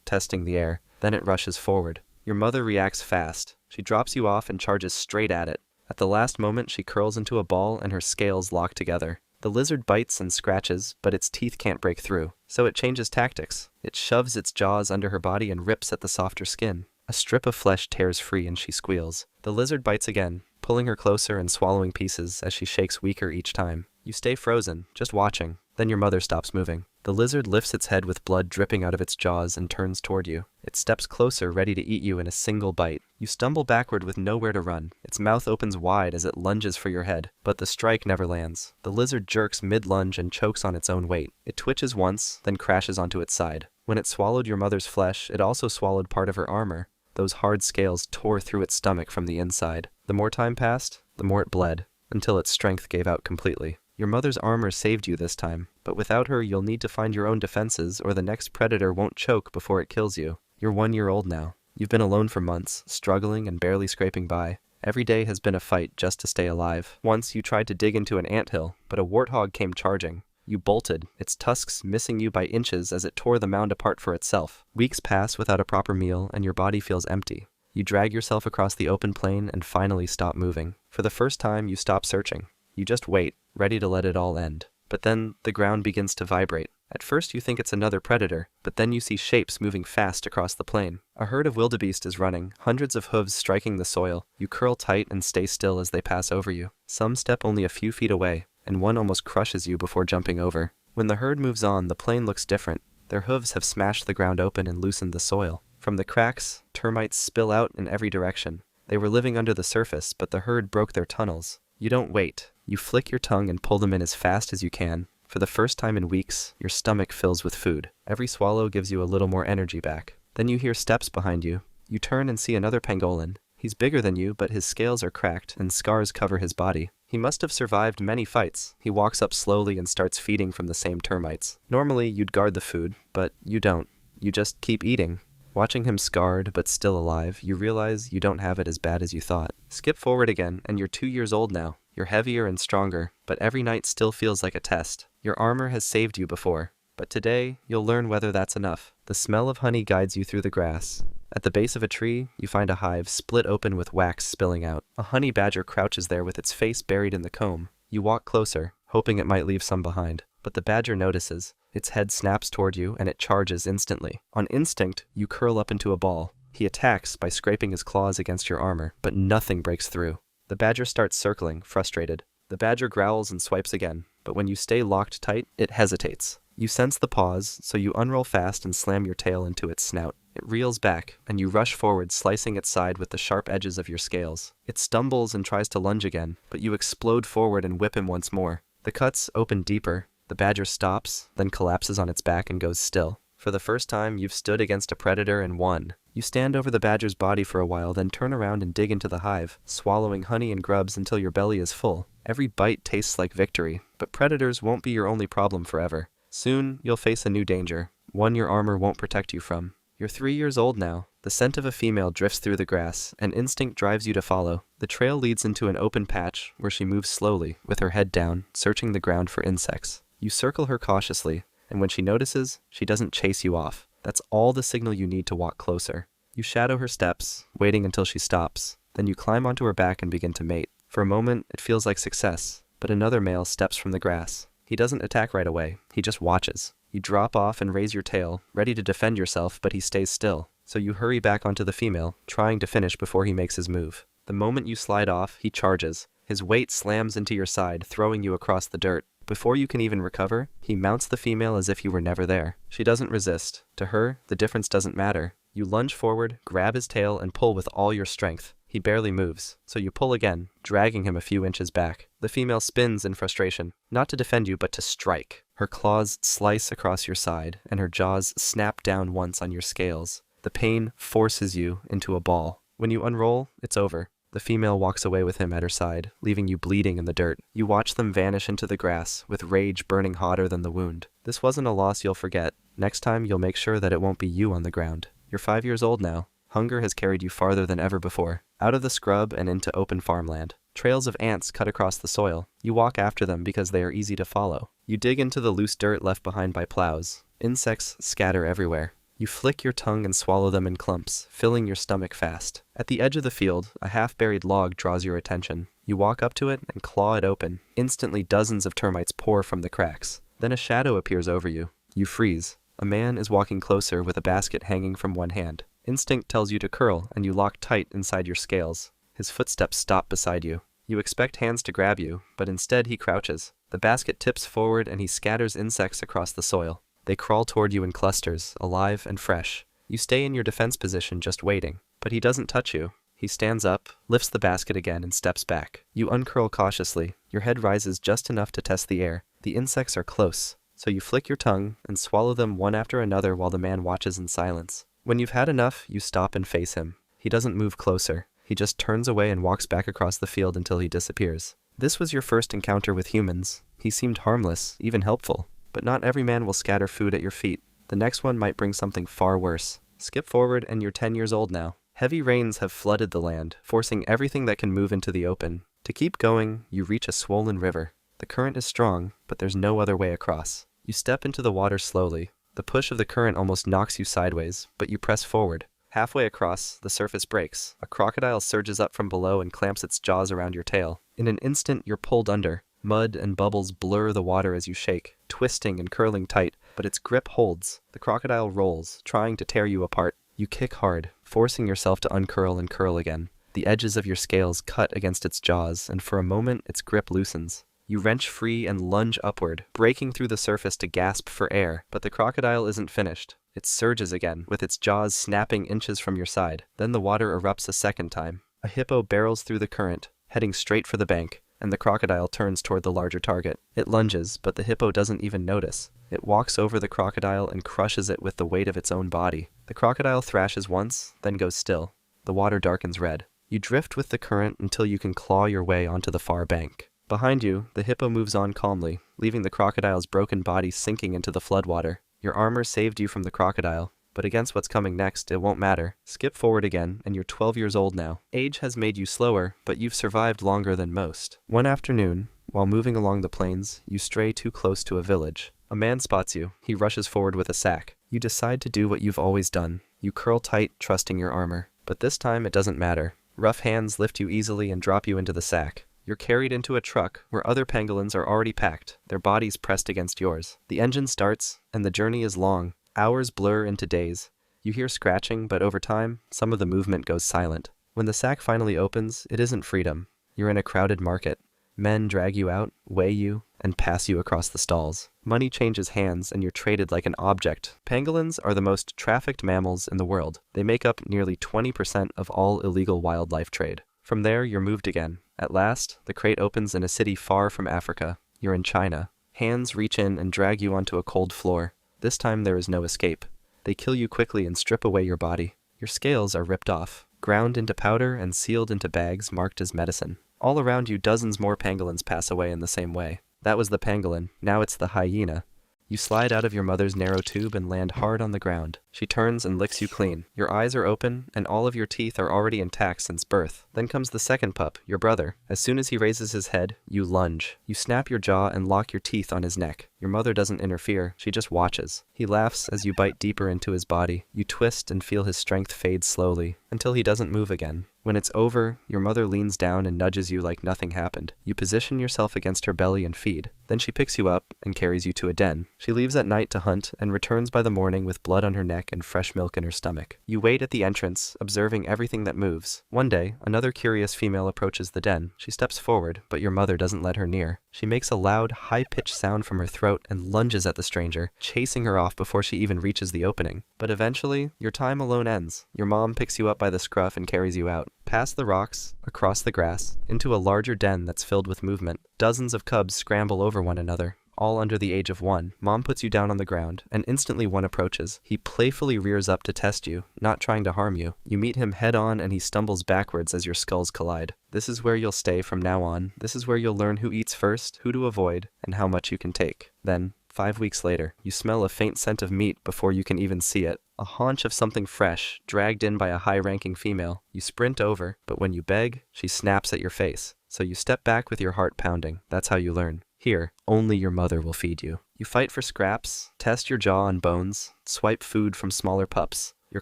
testing the air. Then it rushes forward. Your mother reacts fast. She drops you off and charges straight at it. At the last moment, she curls into a ball and her scales lock together. The lizard bites and scratches, but its teeth can't break through, so it changes tactics. It shoves its jaws under her body and rips at the softer skin. A strip of flesh tears free and she squeals. The lizard bites again, pulling her closer and swallowing pieces as she shakes weaker each time. You stay frozen, just watching. Then your mother stops moving. The lizard lifts its head with blood dripping out of its jaws and turns toward you. It steps closer, ready to eat you in a single bite. You stumble backward with nowhere to run. Its mouth opens wide as it lunges for your head, but the strike never lands. The lizard jerks mid-lunge and chokes on its own weight. It twitches once, then crashes onto its side. When it swallowed your mother's flesh, it also swallowed part of her armor. Those hard scales tore through its stomach from the inside. The more time passed, the more it bled, until its strength gave out completely. Your mother's armor saved you this time, but without her you'll need to find your own defenses or the next predator won't choke before it kills you. You're 1 year old now. You've been alone for months, struggling and barely scraping by. Every day has been a fight just to stay alive. Once you tried to dig into an anthill, but a warthog came charging. You bolted, its tusks missing you by inches as it tore the mound apart for itself. Weeks pass without a proper meal and your body feels empty. You drag yourself across the open plain and finally stop moving. For the first time, you stop searching. You just wait, ready to let it all end. But then the ground begins to vibrate. At first you think it's another predator, but then you see shapes moving fast across the plain. A herd of wildebeest is running, hundreds of hooves striking the soil. You curl tight and stay still as they pass over you. Some step only a few feet away, and one almost crushes you before jumping over. When the herd moves on, the plain looks different. Their hooves have smashed the ground open and loosened the soil. From the cracks, termites spill out in every direction. They were living under the surface, but the herd broke their tunnels. You don't wait. You flick your tongue and pull them in as fast as you can. For the first time in weeks, your stomach fills with food. Every swallow gives you a little more energy back. Then you hear steps behind you. You turn and see another pangolin. He's bigger than you, but his scales are cracked and scars cover his body. He must have survived many fights. He walks up slowly and starts feeding from the same termites. Normally, you'd guard the food, but you don't. You just keep eating. Watching him scarred but still alive, you realize you don't have it as bad as you thought. Skip forward again, and you're 2 years old now. You're heavier and stronger, but every night still feels like a test. Your armor has saved you before, but today you'll learn whether that's enough. The smell of honey guides you through the grass. At the base of a tree, you find a hive split open with wax spilling out. A honey badger crouches there with its face buried in the comb. You walk closer, hoping it might leave some behind, but the badger notices. Its head snaps toward you and it charges instantly. On instinct, you curl up into a ball. He attacks by scraping his claws against your armor, but nothing breaks through. The badger starts circling, frustrated. The badger growls and swipes again, but when you stay locked tight, it hesitates. You sense the pause, so you unroll fast and slam your tail into its snout. It reels back, and you rush forward, slicing its side with the sharp edges of your scales. It stumbles and tries to lunge again, but you explode forward and whip him once more. The cuts open deeper. The badger stops, then collapses on its back and goes still. For the first time, you've stood against a predator and won. You stand over the badger's body for a while, then turn around and dig into the hive, swallowing honey and grubs until your belly is full. Every bite tastes like victory, but predators won't be your only problem forever. Soon, you'll face a new danger, one your armor won't protect you from. You're 3 years old now. The scent of a female drifts through the grass, and instinct drives you to follow. The trail leads into an open patch where she moves slowly, with her head down, searching the ground for insects. You circle her cautiously, and when she notices, she doesn't chase you off. That's all the signal you need to walk closer. You shadow her steps, waiting until she stops. Then you climb onto her back and begin to mate. For a moment, it feels like success, but another male steps from the grass. He doesn't attack right away, he just watches. You drop off and raise your tail, ready to defend yourself, but he stays still. So you hurry back onto the female, trying to finish before he makes his move. The moment you slide off, he charges. His weight slams into your side, throwing you across the dirt. Before you can even recover, he mounts the female as if you were never there. She doesn't resist. To her, the difference doesn't matter. You lunge forward, grab his tail, and pull with all your strength. He barely moves, so you pull again, dragging him a few inches back. The female spins in frustration, not to defend you, but to strike. Her claws slice across your side, and her jaws snap down once on your scales. The pain forces you into a ball. When you unroll, it's over. The female walks away with him at her side, leaving you bleeding in the dirt. You watch them vanish into the grass, with rage burning hotter than the wound. This wasn't a loss you'll forget. Next time, you'll make sure that it won't be you on the ground. You're 5 years old now. Hunger has carried you farther than ever before, out of the scrub and into open farmland. Trails of ants cut across the soil. You walk after them because they are easy to follow. You dig into the loose dirt left behind by plows. Insects scatter everywhere. You flick your tongue and swallow them in clumps, filling your stomach fast. At the edge of the field, a half-buried log draws your attention. You walk up to it and claw it open. Instantly, dozens of termites pour from the cracks. Then a shadow appears over you. You freeze. A man is walking closer with a basket hanging from one hand. Instinct tells you to curl, and you lock tight inside your scales. His footsteps stop beside you. You expect hands to grab you, but instead he crouches. The basket tips forward and he scatters insects across the soil. They crawl toward you in clusters, alive and fresh. You stay in your defense position just waiting, but he doesn't touch you. He stands up, lifts the basket again, and steps back. You uncurl cautiously. Your head rises just enough to test the air. The insects are close, so you flick your tongue and swallow them one after another while the man watches in silence. When you've had enough, you stop and face him. He doesn't move closer. He just turns away and walks back across the field until he disappears. This was your first encounter with humans. He seemed harmless, even helpful. But not every man will scatter food at your feet. The next one might bring something far worse. Skip forward and you're 10 years old now. Heavy rains have flooded the land, forcing everything that can move into the open. To keep going, you reach a swollen river. The current is strong, but there's no other way across. You step into the water slowly. The push of the current almost knocks you sideways, but you press forward. Halfway across, the surface breaks. A crocodile surges up from below and clamps its jaws around your tail. In an instant, you're pulled under. Mud and bubbles blur the water as you shake, twisting and curling tight, but its grip holds. The crocodile rolls, trying to tear you apart. You kick hard, forcing yourself to uncurl and curl again. The edges of your scales cut against its jaws, and for a moment, its grip loosens. You wrench free and lunge upward, breaking through the surface to gasp for air, but the crocodile isn't finished. It surges again, with its jaws snapping inches from your side. Then the water erupts a second time. A hippo barrels through the current, heading straight for the bank, and the crocodile turns toward the larger target. It lunges, but the hippo doesn't even notice. It walks over the crocodile and crushes it with the weight of its own body. The crocodile thrashes once, then goes still. The water darkens red. You drift with the current until you can claw your way onto the far bank. Behind you, the hippo moves on calmly, leaving the crocodile's broken body sinking into the floodwater. Your armor saved you from the crocodile, but against what's coming next, it won't matter. Skip forward again, and you're 12 years old now. Age has made you slower, but you've survived longer than most. One afternoon, while moving along the plains, you stray too close to a village. A man spots you. He rushes forward with a sack. You decide to do what you've always done. You curl tight, trusting your armor. But this time, it doesn't matter. Rough hands lift you easily and drop you into the sack. You're carried into a truck where other pangolins are already packed, their bodies pressed against yours. The engine starts, and the journey is long. Hours blur into days. You hear scratching, but over time, some of the movement goes silent. When the sack finally opens, it isn't freedom. You're in a crowded market. Men drag you out, weigh you, and pass you across the stalls. Money changes hands, and you're traded like an object. Pangolins are the most trafficked mammals in the world. They make up nearly 20% of all illegal wildlife trade. From there, you're moved again. At last, the crate opens in a city far from Africa. You're in China. Hands reach in and drag you onto a cold floor. This time there is no escape. They kill you quickly and strip away your body. Your scales are ripped off, ground into powder and sealed into bags marked as medicine. All around you, dozens more pangolins pass away in the same way. That was the pangolin. Now it's the hyena. You slide out of your mother's narrow tube and land hard on the ground. She turns and licks you clean. Your eyes are open, and all of your teeth are already intact since birth. Then comes the second pup, your brother. As soon as he raises his head, you lunge. You snap your jaw and lock your teeth on his neck. Your mother doesn't interfere. She just watches. He laughs as you bite deeper into his body. You twist and feel his strength fade slowly, until he doesn't move again. When it's over, your mother leans down and nudges you like nothing happened. You position yourself against her belly and feed. Then she picks you up and carries you to a den. She leaves at night to hunt and returns by the morning with blood on her neck and fresh milk in her stomach. You wait at the entrance, observing everything that moves. One day, another curious female approaches the den. She steps forward, but your mother doesn't let her near. She makes a loud, high-pitched sound from her throat and lunges at the stranger, chasing her off before she even reaches the opening. But eventually, your time alone ends. Your mom picks you up by the scruff and carries you out. Past the rocks, across the grass, into a larger den that's filled with movement. Dozens of cubs scramble over one another, all under the age of 1. Mom puts you down on the ground, and instantly one approaches. He playfully rears up to test you, not trying to harm you. You meet him head-on, and he stumbles backwards as your skulls collide. This is where you'll stay from now on. This is where you'll learn who eats first, who to avoid, and how much you can take. Then, 5 weeks later, you smell a faint scent of meat before you can even see it. A haunch of something fresh, dragged in by a high-ranking female. You sprint over, but when you beg, she snaps at your face. So you step back with your heart pounding. That's how you learn. Here, only your mother will feed you. You fight for scraps, test your jaw on bones, swipe food from smaller pups. Your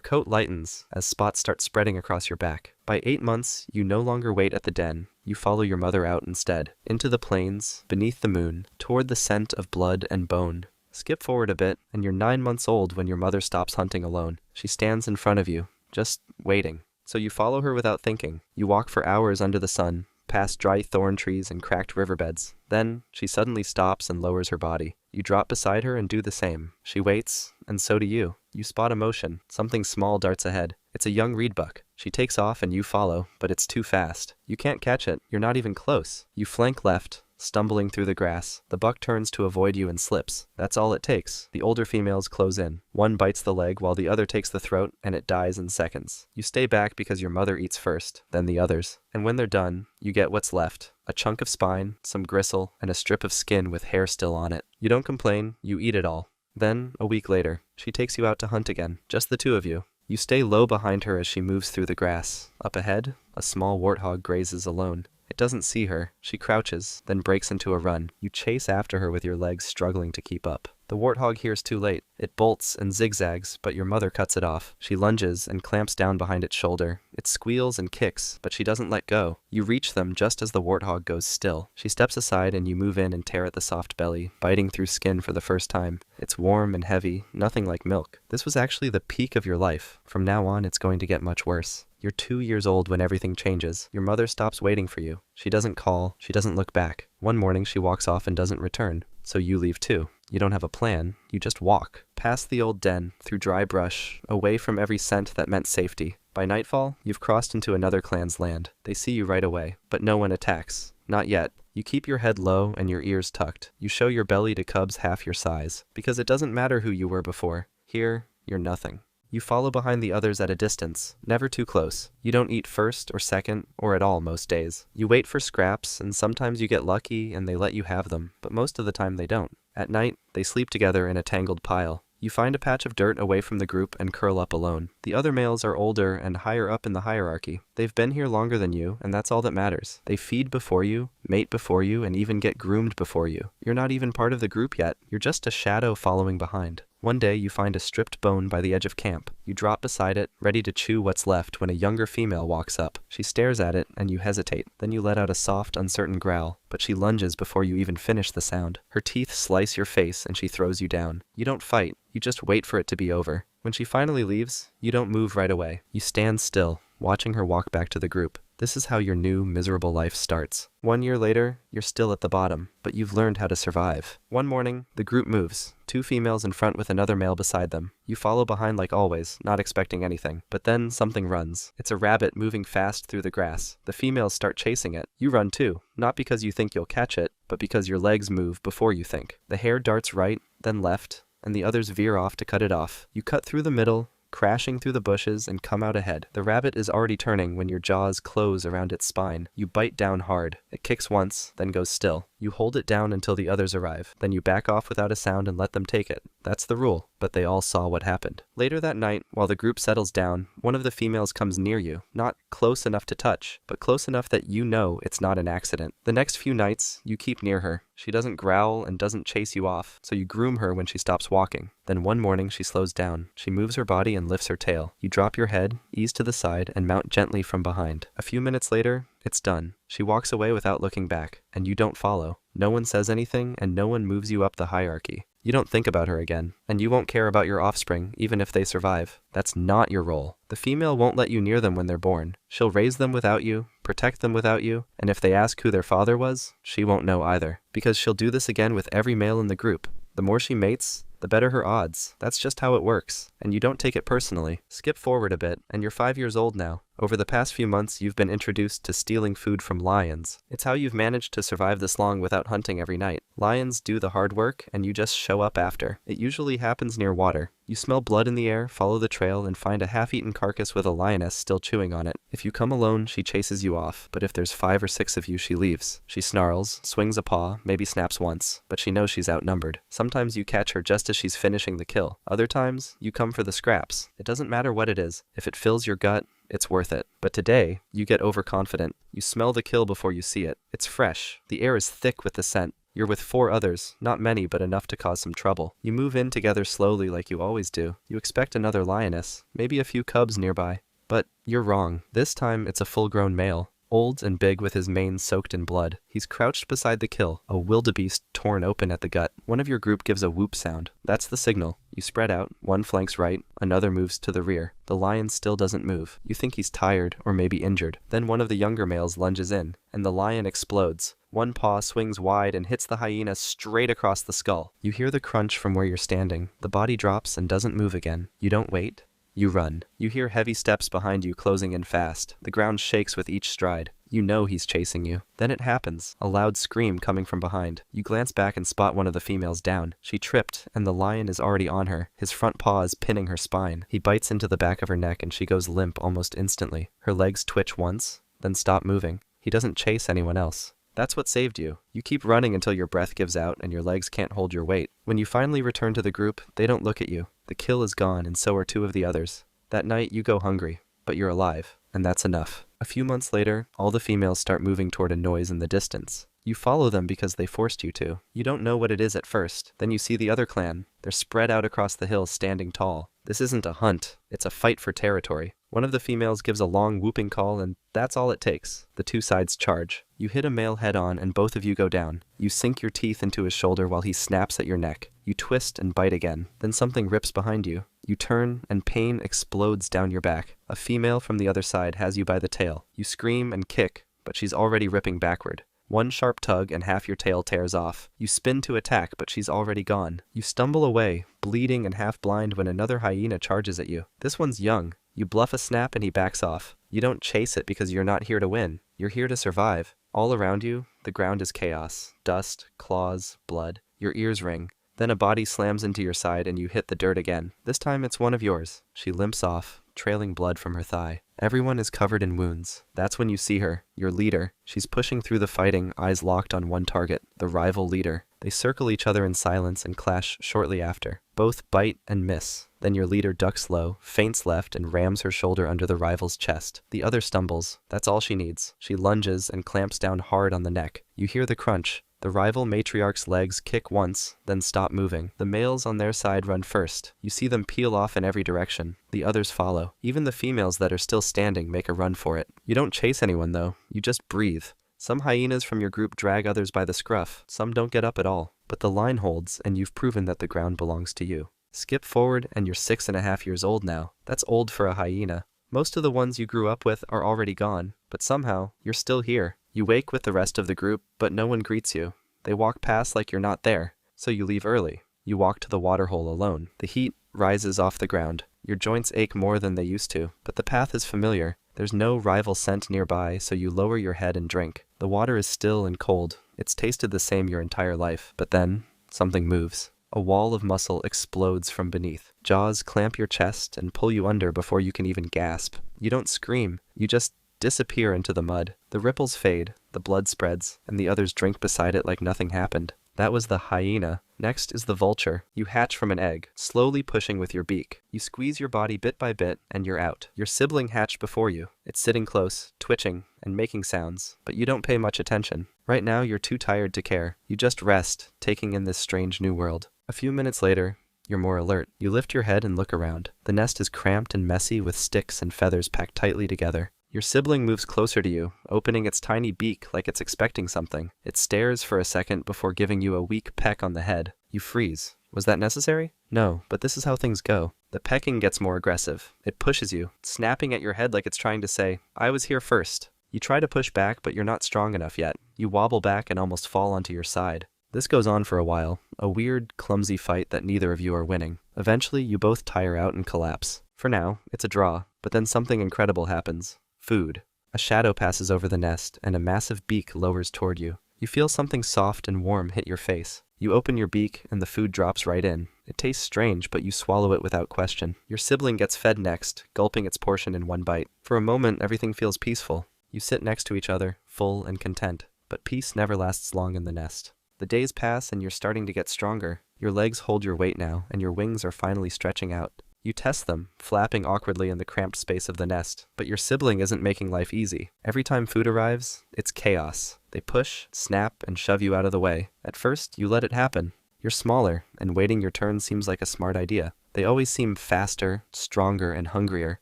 coat lightens as spots start spreading across your back. By 8 months, you no longer wait at the den. You follow your mother out instead. Into the plains, beneath the moon, toward the scent of blood and bone. Skip forward a bit, and you're 9 months old when your mother stops hunting alone. She stands in front of you, just waiting. So you follow her without thinking. You walk for hours under the sun, past dry thorn trees and cracked riverbeds. Then, she suddenly stops and lowers her body. You drop beside her and do the same. She waits, and so do you. You spot a motion. Something small darts ahead. It's a young reedbuck. She takes off and you follow, but it's too fast. You can't catch it. You're not even close. You flank left, stumbling through the grass. The buck turns to avoid you and slips. That's all it takes. The older females close in. One bites the leg while the other takes the throat, and it dies in seconds. You stay back because your mother eats first, then the others. And when they're done, you get what's left. A chunk of spine, some gristle, and a strip of skin with hair still on it. You don't complain, you eat it all. Then, a week later, she takes you out to hunt again. Just the two of you. You stay low behind her as she moves through the grass. Up ahead, a small warthog grazes alone. It doesn't see her. She crouches, then breaks into a run. You chase after her with your legs struggling to keep up. The warthog hears too late. It bolts and zigzags, but your mother cuts it off. She lunges and clamps down behind its shoulder. It squeals and kicks, but she doesn't let go. You reach them just as the warthog goes still. She steps aside and you move in and tear at the soft belly, biting through skin for the first time. It's warm and heavy, nothing like milk. This was actually the peak of your life. From now on, it's going to get much worse. You're 2 years old when everything changes. Your mother stops waiting for you. She doesn't call. She doesn't look back. One morning, she walks off and doesn't return. So you leave too. You don't have a plan. You just walk. Past the old den, through dry brush, away from every scent that meant safety. By nightfall, you've crossed into another clan's land. They see you right away, but no one attacks. Not yet. You keep your head low and your ears tucked. You show your belly to cubs half your size. Because it doesn't matter who you were before. Here, you're nothing. You follow behind the others at a distance, never too close. You don't eat first or second or at all most days. You wait for scraps, and sometimes you get lucky and they let you have them, but most of the time they don't. At night, they sleep together in a tangled pile. You find a patch of dirt away from the group and curl up alone. The other males are older and higher up in the hierarchy. They've been here longer than you, and that's all that matters. They feed before you, mate before you, and even get groomed before you. You're not even part of the group yet. You're just a shadow following behind. One day, you find a stripped bone by the edge of camp. You drop beside it, ready to chew what's left when a younger female walks up. She stares at it, and you hesitate. Then you let out a soft, uncertain growl, but she lunges before you even finish the sound. Her teeth slice your face, and she throws you down. You don't fight. You just wait for it to be over. When she finally leaves, you don't move right away. You stand still, watching her walk back to the group. This is how your new, miserable life starts. 1 year later, you're still at the bottom, but you've learned how to survive. One morning, the group moves. 2 females in front with another male beside them. You follow behind like always, not expecting anything. But then something runs. It's a rabbit moving fast through the grass. The females start chasing it. You run too, not because you think you'll catch it, but because your legs move before you think. The hare darts right, then left, and the others veer off to cut it off. You cut through the middle, crashing through the bushes and come out ahead. The rabbit is already turning when your jaws close around its spine. You bite down hard. It kicks once, then goes still. You hold it down until the others arrive. Then you back off without a sound and let them take it. That's the rule, but they all saw what happened. Later that night, while the group settles down, one of the females comes near you. Not close enough to touch, but close enough that you know it's not an accident. The next few nights, you keep near her. She doesn't growl and doesn't chase you off, so you groom her when she stops walking. Then one morning, she slows down. She moves her body and lifts her tail. You drop your head, ease to the side, and mount gently from behind. A few minutes later, it's done. She walks away without looking back, and you don't follow. No one says anything, and no one moves you up the hierarchy. You don't think about her again, and you won't care about your offspring, even if they survive. That's not your role. The female won't let you near them when they're born. She'll raise them without you, protect them without you, and if they ask who their father was, she won't know either. Because she'll do this again with every male in the group. The more she mates, the better her odds. That's just how it works, and you don't take it personally. Skip forward a bit, and you're 5 years old now. Over the past few months, you've been introduced to stealing food from lions. It's how you've managed to survive this long without hunting every night. Lions do the hard work, and you just show up after. It usually happens near water. You smell blood in the air, follow the trail, and find a half-eaten carcass with a lioness still chewing on it. If you come alone, she chases you off, but if there's 5 or 6 of you, she leaves. She snarls, swings a paw, maybe snaps once, but she knows she's outnumbered. Sometimes you catch her just as she's finishing the kill. Other times, you come for the scraps. It doesn't matter what it is. If it fills your gut, it's worth it. But today, you get overconfident. You smell the kill before you see it. It's fresh. The air is thick with the scent. You're with 4 others, not many but enough to cause some trouble. You move in together slowly like you always do. You expect another lioness, maybe a few cubs nearby. But you're wrong. This time it's a full-grown male, old and big with his mane soaked in blood. He's crouched beside the kill, a wildebeest torn open at the gut. One of your group gives a whoop sound. That's the signal. You spread out, one flanks right, another moves to the rear. The lion still doesn't move. You think he's tired or maybe injured. Then one of the younger males lunges in, and the lion explodes. One paw swings wide and hits the hyena straight across the skull. You hear the crunch from where you're standing. The body drops and doesn't move again. You don't wait. You run. You hear heavy steps behind you closing in fast. The ground shakes with each stride. You know he's chasing you. Then it happens, a loud scream coming from behind. You glance back and spot one of the females down. She tripped, and the lion is already on her. His front paw is pinning her spine. He bites into the back of her neck and she goes limp almost instantly. Her legs twitch once, then stop moving. He doesn't chase anyone else. That's what saved you. You keep running until your breath gives out and your legs can't hold your weight. When you finally return to the group, they don't look at you. The kill is gone and so are 2 of the others. That night you go hungry, but you're alive, and that's enough. A few months later, all the females start moving toward a noise in the distance. You follow them because they forced you to. You don't know what it is at first. Then you see the other clan. They're spread out across the hills standing tall. This isn't a hunt. It's a fight for territory. One of the females gives a long whooping call and that's all it takes. The 2 sides charge. You hit a male head on and both of you go down. You sink your teeth into his shoulder while he snaps at your neck. You twist and bite again. Then something rips behind you. You turn and pain explodes down your back. A female from the other side has you by the tail. You scream and kick, but she's already ripping backward. One sharp tug and half your tail tears off. You spin to attack, but she's already gone. You stumble away, bleeding and half blind when another hyena charges at you. This one's young. You bluff a snap and he backs off. You don't chase it because you're not here to win. You're here to survive. All around you, the ground is chaos. Dust, claws, blood. Your ears ring. Then a body slams into your side and you hit the dirt again. This time it's one of yours. She limps off, trailing blood from her thigh. Everyone is covered in wounds. That's when you see her, your leader. She's pushing through the fighting, eyes locked on one target, the rival leader. They circle each other in silence and clash shortly after. Both bite and miss. Then your leader ducks low, feints left, and rams her shoulder under the rival's chest. The other stumbles. That's all she needs. She lunges and clamps down hard on the neck. You hear the crunch. The rival matriarch's legs kick once, then stop moving. The males on their side run first. You see them peel off in every direction. The others follow. Even the females that are still standing make a run for it. You don't chase anyone though. You just breathe. Some hyenas from your group drag others by the scruff. Some don't get up at all. But the line holds, and you've proven that the ground belongs to you. Skip forward, and you're 6.5 years old now. That's old for a hyena. Most of the ones you grew up with are already gone, but somehow, you're still here. You wake with the rest of the group, but no one greets you. They walk past like you're not there, so you leave early. You walk to the waterhole alone. The heat rises off the ground. Your joints ache more than they used to, but the path is familiar. There's no rival scent nearby, so you lower your head and drink. The water is still and cold. It's tasted the same your entire life, but then, something moves. A wall of muscle explodes from beneath. Jaws clamp your chest and pull you under before you can even gasp. You don't scream. You just disappear into the mud. The ripples fade, the blood spreads, and the others drink beside it like nothing happened. That was the hyena. Next is the vulture. You hatch from an egg, slowly pushing with your beak. You squeeze your body bit by bit, and you're out. Your sibling hatched before you. It's sitting close, twitching, and making sounds, but you don't pay much attention. Right now, you're too tired to care. You just rest, taking in this strange new world. A few minutes later, you're more alert. You lift your head and look around. The nest is cramped and messy with sticks and feathers packed tightly together. Your sibling moves closer to you, opening its tiny beak like it's expecting something. It stares for a second before giving you a weak peck on the head. You freeze. Was that necessary? No, but this is how things go. The pecking gets more aggressive. It pushes you, snapping at your head like it's trying to say, "I was here first." You try to push back, but you're not strong enough yet. You wobble back and almost fall onto your side. This goes on for a while, a weird, clumsy fight that neither of you are winning. Eventually, you both tire out and collapse. For now, it's a draw, but then something incredible happens. Food. A shadow passes over the nest, and a massive beak lowers toward you. You feel something soft and warm hit your face. You open your beak, and the food drops right in. It tastes strange, but you swallow it without question. Your sibling gets fed next, gulping its portion in one bite. For a moment, everything feels peaceful. You sit next to each other, full and content. But peace never lasts long in the nest. The days pass, and you're starting to get stronger. Your legs hold your weight now, and your wings are finally stretching out. You test them, flapping awkwardly in the cramped space of the nest, but your sibling isn't making life easy. Every time food arrives, it's chaos. They push, snap, and shove you out of the way. At first, you let it happen. You're smaller, and waiting your turn seems like a smart idea. They always seem faster, stronger, and hungrier,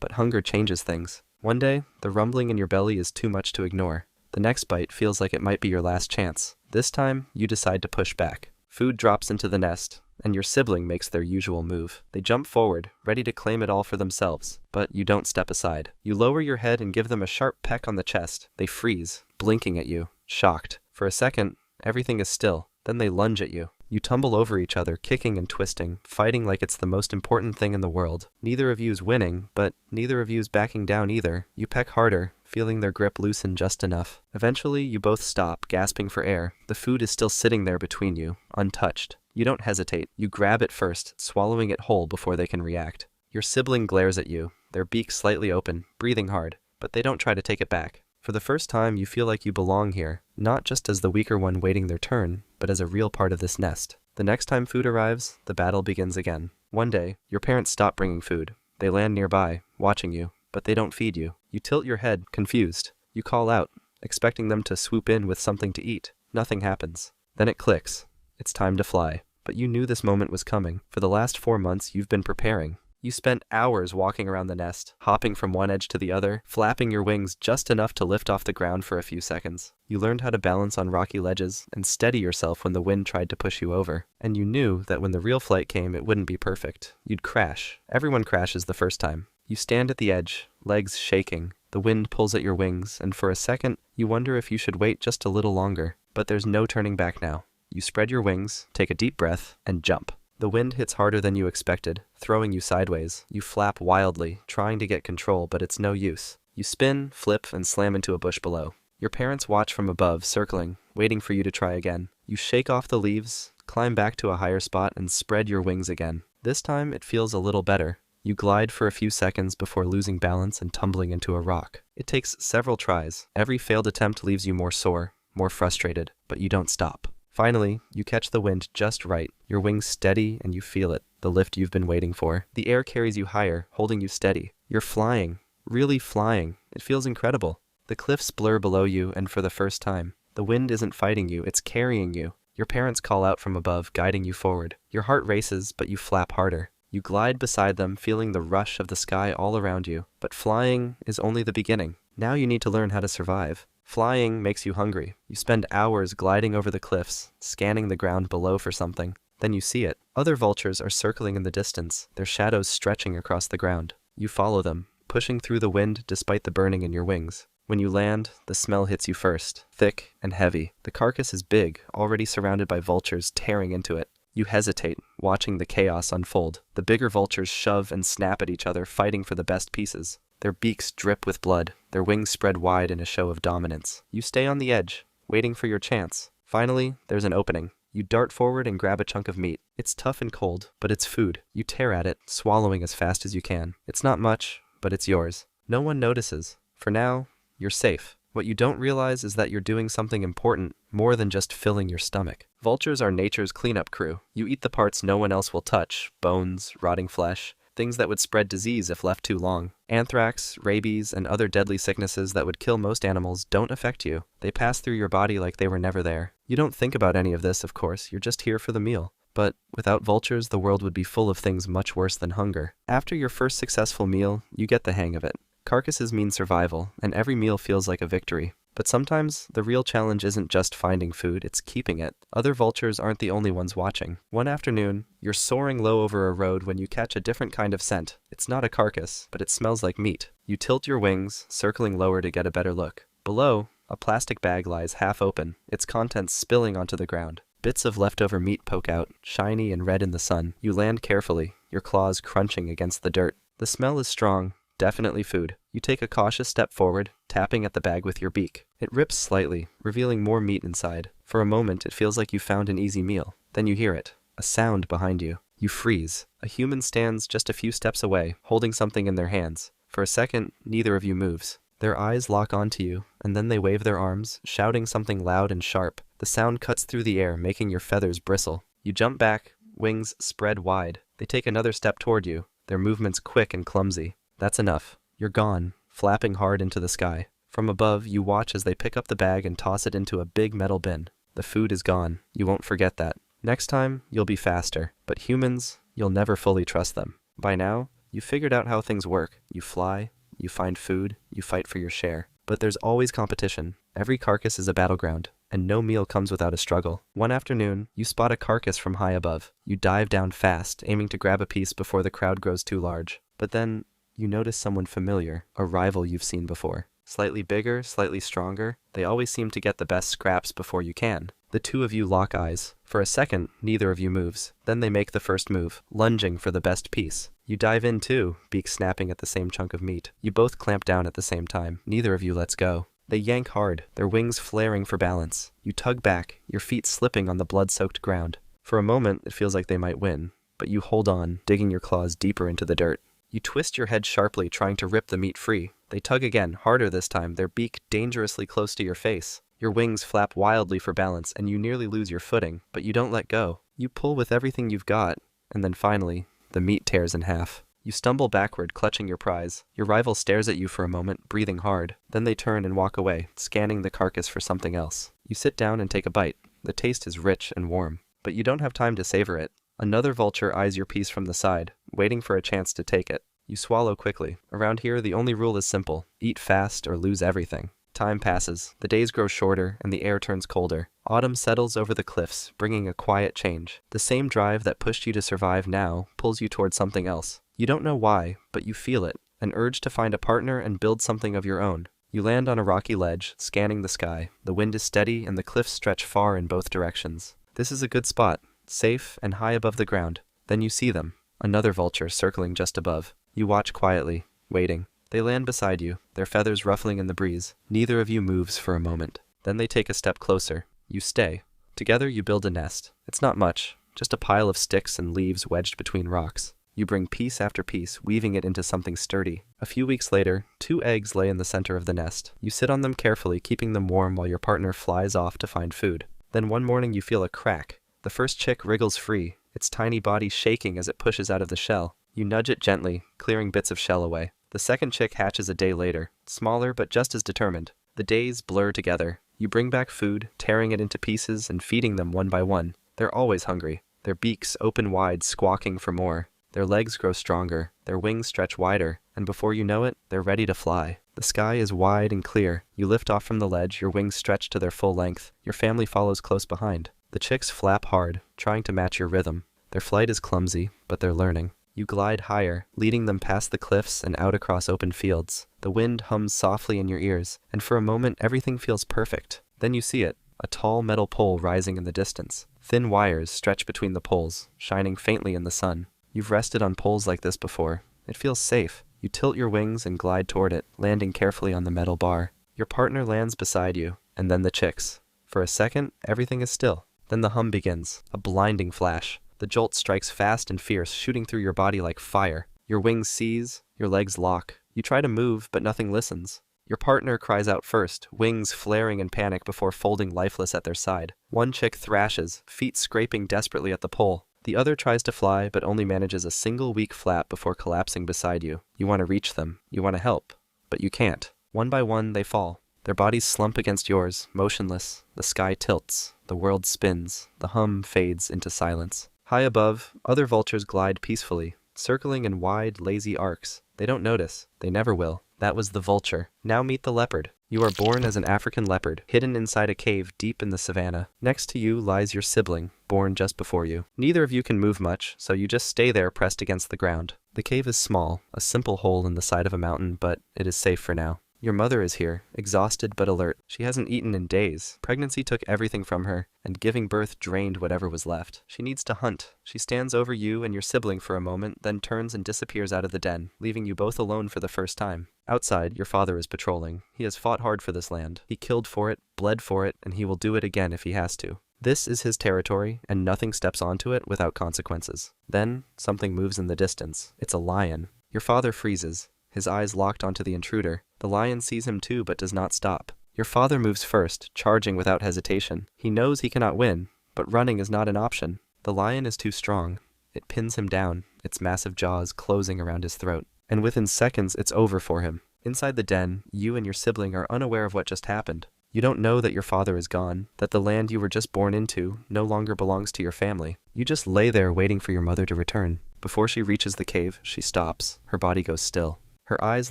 but hunger changes things. One day, the rumbling in your belly is too much to ignore. The next bite feels like it might be your last chance. This time, you decide to push back. Food drops into the nest, and your sibling makes their usual move. They jump forward, ready to claim it all for themselves, but you don't step aside. You lower your head and give them a sharp peck on the chest. They freeze, blinking at you, shocked. For a second, everything is still. Then they lunge at you. You tumble over each other, kicking and twisting, fighting like it's the most important thing in the world. Neither of you's winning, but neither of you's backing down either. You peck harder, feeling their grip loosen just enough. Eventually, you both stop, gasping for air. The food is still sitting there between you, untouched. You don't hesitate. You grab it first, swallowing it whole before they can react. Your sibling glares at you, their beak slightly open, breathing hard, but they don't try to take it back. For the first time, you feel like you belong here, not just as the weaker one waiting their turn, but as a real part of this nest. The next time food arrives, the battle begins again. One day, your parents stop bringing food. They land nearby, watching you, but they don't feed you. You tilt your head, confused. You call out, expecting them to swoop in with something to eat. Nothing happens. Then it clicks. It's time to fly. But you knew this moment was coming. For the last 4 months, you've been preparing. You spent hours walking around the nest, hopping from one edge to the other, flapping your wings just enough to lift off the ground for a few seconds. You learned how to balance on rocky ledges and steady yourself when the wind tried to push you over. And you knew that when the real flight came, it wouldn't be perfect. You'd crash. Everyone crashes the first time. You stand at the edge, legs shaking. The wind pulls at your wings, and for a second, you wonder if you should wait just a little longer. But there's no turning back now. You spread your wings, take a deep breath, and jump. The wind hits harder than you expected, throwing you sideways. You flap wildly, trying to get control, but it's no use. You spin, flip, and slam into a bush below. Your parents watch from above, circling, waiting for you to try again. You shake off the leaves, climb back to a higher spot, and spread your wings again. This time, it feels a little better. You glide for a few seconds before losing balance and tumbling into a rock. It takes several tries. Every failed attempt leaves you more sore, more frustrated, but you don't stop. Finally, you catch the wind just right, your wings steady, and you feel it, the lift you've been waiting for. The air carries you higher, holding you steady. You're flying, really flying. It feels incredible. The cliffs blur below you, and for the first time, the wind isn't fighting you, it's carrying you. Your parents call out from above, guiding you forward. Your heart races, but you flap harder. You glide beside them, feeling the rush of the sky all around you. But flying is only the beginning. Now you need to learn how to survive. Flying makes you hungry. You spend hours gliding over the cliffs, scanning the ground below for something. Then you see it. Other vultures are circling in the distance, their shadows stretching across the ground. You follow them, pushing through the wind despite the burning in your wings. When you land, the smell hits you first, thick and heavy. The carcass is big, already surrounded by vultures tearing into it. You hesitate, watching the chaos unfold. The bigger vultures shove and snap at each other, fighting for the best pieces. Their beaks drip with blood, their wings spread wide in a show of dominance. You stay on the edge, waiting for your chance. Finally, there's an opening. You dart forward and grab a chunk of meat. It's tough and cold, but it's food. You tear at it, swallowing as fast as you can. It's not much, but it's yours. No one notices. For now, you're safe. What you don't realize is that you're doing something important, more than just filling your stomach. Vultures are nature's cleanup crew. You eat the parts no one else will touch, bones, rotting flesh, things that would spread disease if left too long. Anthrax, rabies, and other deadly sicknesses that would kill most animals don't affect you. They pass through your body like they were never there. You don't think about any of this, of course, you're just here for the meal. But without vultures, the world would be full of things much worse than hunger. After your first successful meal, you get the hang of it. Carcasses mean survival, and every meal feels like a victory. But sometimes, the real challenge isn't just finding food, it's keeping it. Other vultures aren't the only ones watching. One afternoon, you're soaring low over a road when you catch a different kind of scent. It's not a carcass, but it smells like meat. You tilt your wings, circling lower to get a better look. Below, a plastic bag lies half open, its contents spilling onto the ground. Bits of leftover meat poke out, shiny and red in the sun. You land carefully, your claws crunching against the dirt. The smell is strong. Definitely food. You take a cautious step forward, tapping at the bag with your beak. It rips slightly, revealing more meat inside. For a moment, it feels like you found an easy meal. Then you hear it, a sound behind you. You freeze. A human stands just a few steps away, holding something in their hands. For a second, neither of you moves. Their eyes lock onto you, and then they wave their arms, shouting something loud and sharp. The sound cuts through the air, making your feathers bristle. You jump back, wings spread wide. They take another step toward you, their movements quick and clumsy. That's enough. You're gone, flapping hard into the sky. From above, you watch as they pick up the bag and toss it into a big metal bin. The food is gone. You won't forget that. Next time, you'll be faster. But humans, you'll never fully trust them. By now, you've figured out how things work. You fly, you find food, you fight for your share. But there's always competition. Every carcass is a battleground, and no meal comes without a struggle. One afternoon, you spot a carcass from high above. You dive down fast, aiming to grab a piece before the crowd grows too large. But then, you notice someone familiar, a rival you've seen before. Slightly bigger, slightly stronger, they always seem to get the best scraps before you can. The two of you lock eyes. For a second, neither of you moves. Then they make the first move, lunging for the best piece. You dive in too, beak snapping at the same chunk of meat. You both clamp down at the same time. Neither of you lets go. They yank hard, their wings flaring for balance. You tug back, your feet slipping on the blood-soaked ground. For a moment, it feels like they might win, but you hold on, digging your claws deeper into the dirt. You twist your head sharply, trying to rip the meat free. They tug again, harder this time, their beak dangerously close to your face. Your wings flap wildly for balance, and you nearly lose your footing, but you don't let go. You pull with everything you've got, and then finally, the meat tears in half. You stumble backward, clutching your prize. Your rival stares at you for a moment, breathing hard. Then they turn and walk away, scanning the carcass for something else. You sit down and take a bite. The taste is rich and warm, but you don't have time to savor it. Another vulture eyes your piece from the side, waiting for a chance to take it. You swallow quickly. Around here, the only rule is simple. Eat fast or lose everything. Time passes. The days grow shorter, and the air turns colder. Autumn settles over the cliffs, bringing a quiet change. The same drive that pushed you to survive now pulls you towards something else. You don't know why, but you feel it. An urge to find a partner and build something of your own. You land on a rocky ledge, scanning the sky. The wind is steady, and the cliffs stretch far in both directions. This is a good spot, safe and high above the ground. Then you see them. Another vulture circling just above. You watch quietly, waiting. They land beside you, their feathers ruffling in the breeze. Neither of you moves for a moment. Then they take a step closer. You stay. Together you build a nest. It's not much, just a pile of sticks and leaves wedged between rocks. You bring piece after piece, weaving it into something sturdy. A few weeks later, 2 eggs lay in the center of the nest. You sit on them carefully, keeping them warm while your partner flies off to find food. Then one morning you feel a crack. The first chick wriggles free, its tiny body shaking as it pushes out of the shell. You nudge it gently, clearing bits of shell away. The second chick hatches a day later, smaller but just as determined. The days blur together. You bring back food, tearing it into pieces and feeding them one by one. They're always hungry, their beaks open wide, squawking for more. Their legs grow stronger, their wings stretch wider, and before you know it, they're ready to fly. The sky is wide and clear. You lift off from the ledge, your wings stretch to their full length. Your family follows close behind. The chicks flap hard, trying to match your rhythm. Their flight is clumsy, but they're learning. You glide higher, leading them past the cliffs and out across open fields. The wind hums softly in your ears, and for a moment everything feels perfect. Then you see it, a tall metal pole rising in the distance. Thin wires stretch between the poles, shining faintly in the sun. You've rested on poles like this before. It feels safe. You tilt your wings and glide toward it, landing carefully on the metal bar. Your partner lands beside you, and then the chicks. For a second, everything is still. Then the hum begins, a blinding flash. The jolt strikes fast and fierce, shooting through your body like fire. Your wings seize, your legs lock. You try to move, but nothing listens. Your partner cries out first, wings flaring in panic before folding lifeless at their side. One chick thrashes, feet scraping desperately at the pole. The other tries to fly, but only manages a single weak flap before collapsing beside you. You want to reach them. You want to help. But you can't. One by one, they fall. Their bodies slump against yours, motionless. The sky tilts. The world spins. The hum fades into silence. High above, other vultures glide peacefully, circling in wide, lazy arcs. They don't notice. They never will. That was the vulture. Now meet the leopard. You are born as an African leopard, hidden inside a cave deep in the savannah. Next to you lies your sibling, born just before you. Neither of you can move much, so you just stay there pressed against the ground. The cave is small, a simple hole in the side of a mountain, but it is safe for now. Your mother is here, exhausted but alert. She hasn't eaten in days. Pregnancy took everything from her, and giving birth drained whatever was left. She needs to hunt. She stands over you and your sibling for a moment, then turns and disappears out of the den, leaving you both alone for the first time. Outside, your father is patrolling. He has fought hard for this land. He killed for it, bled for it, and he will do it again if he has to. This is his territory, and nothing steps onto it without consequences. Then, something moves in the distance. It's a lion. Your father freezes, his eyes locked onto the intruder. The lion sees him too, but does not stop. Your father moves first, charging without hesitation. He knows he cannot win, but running is not an option. The lion is too strong. It pins him down, its massive jaws closing around his throat. And within seconds, it's over for him. Inside the den, you and your sibling are unaware of what just happened. You don't know that your father is gone, that the land you were just born into no longer belongs to your family. You just lay there waiting for your mother to return. Before she reaches the cave, she stops. Her body goes still. Her eyes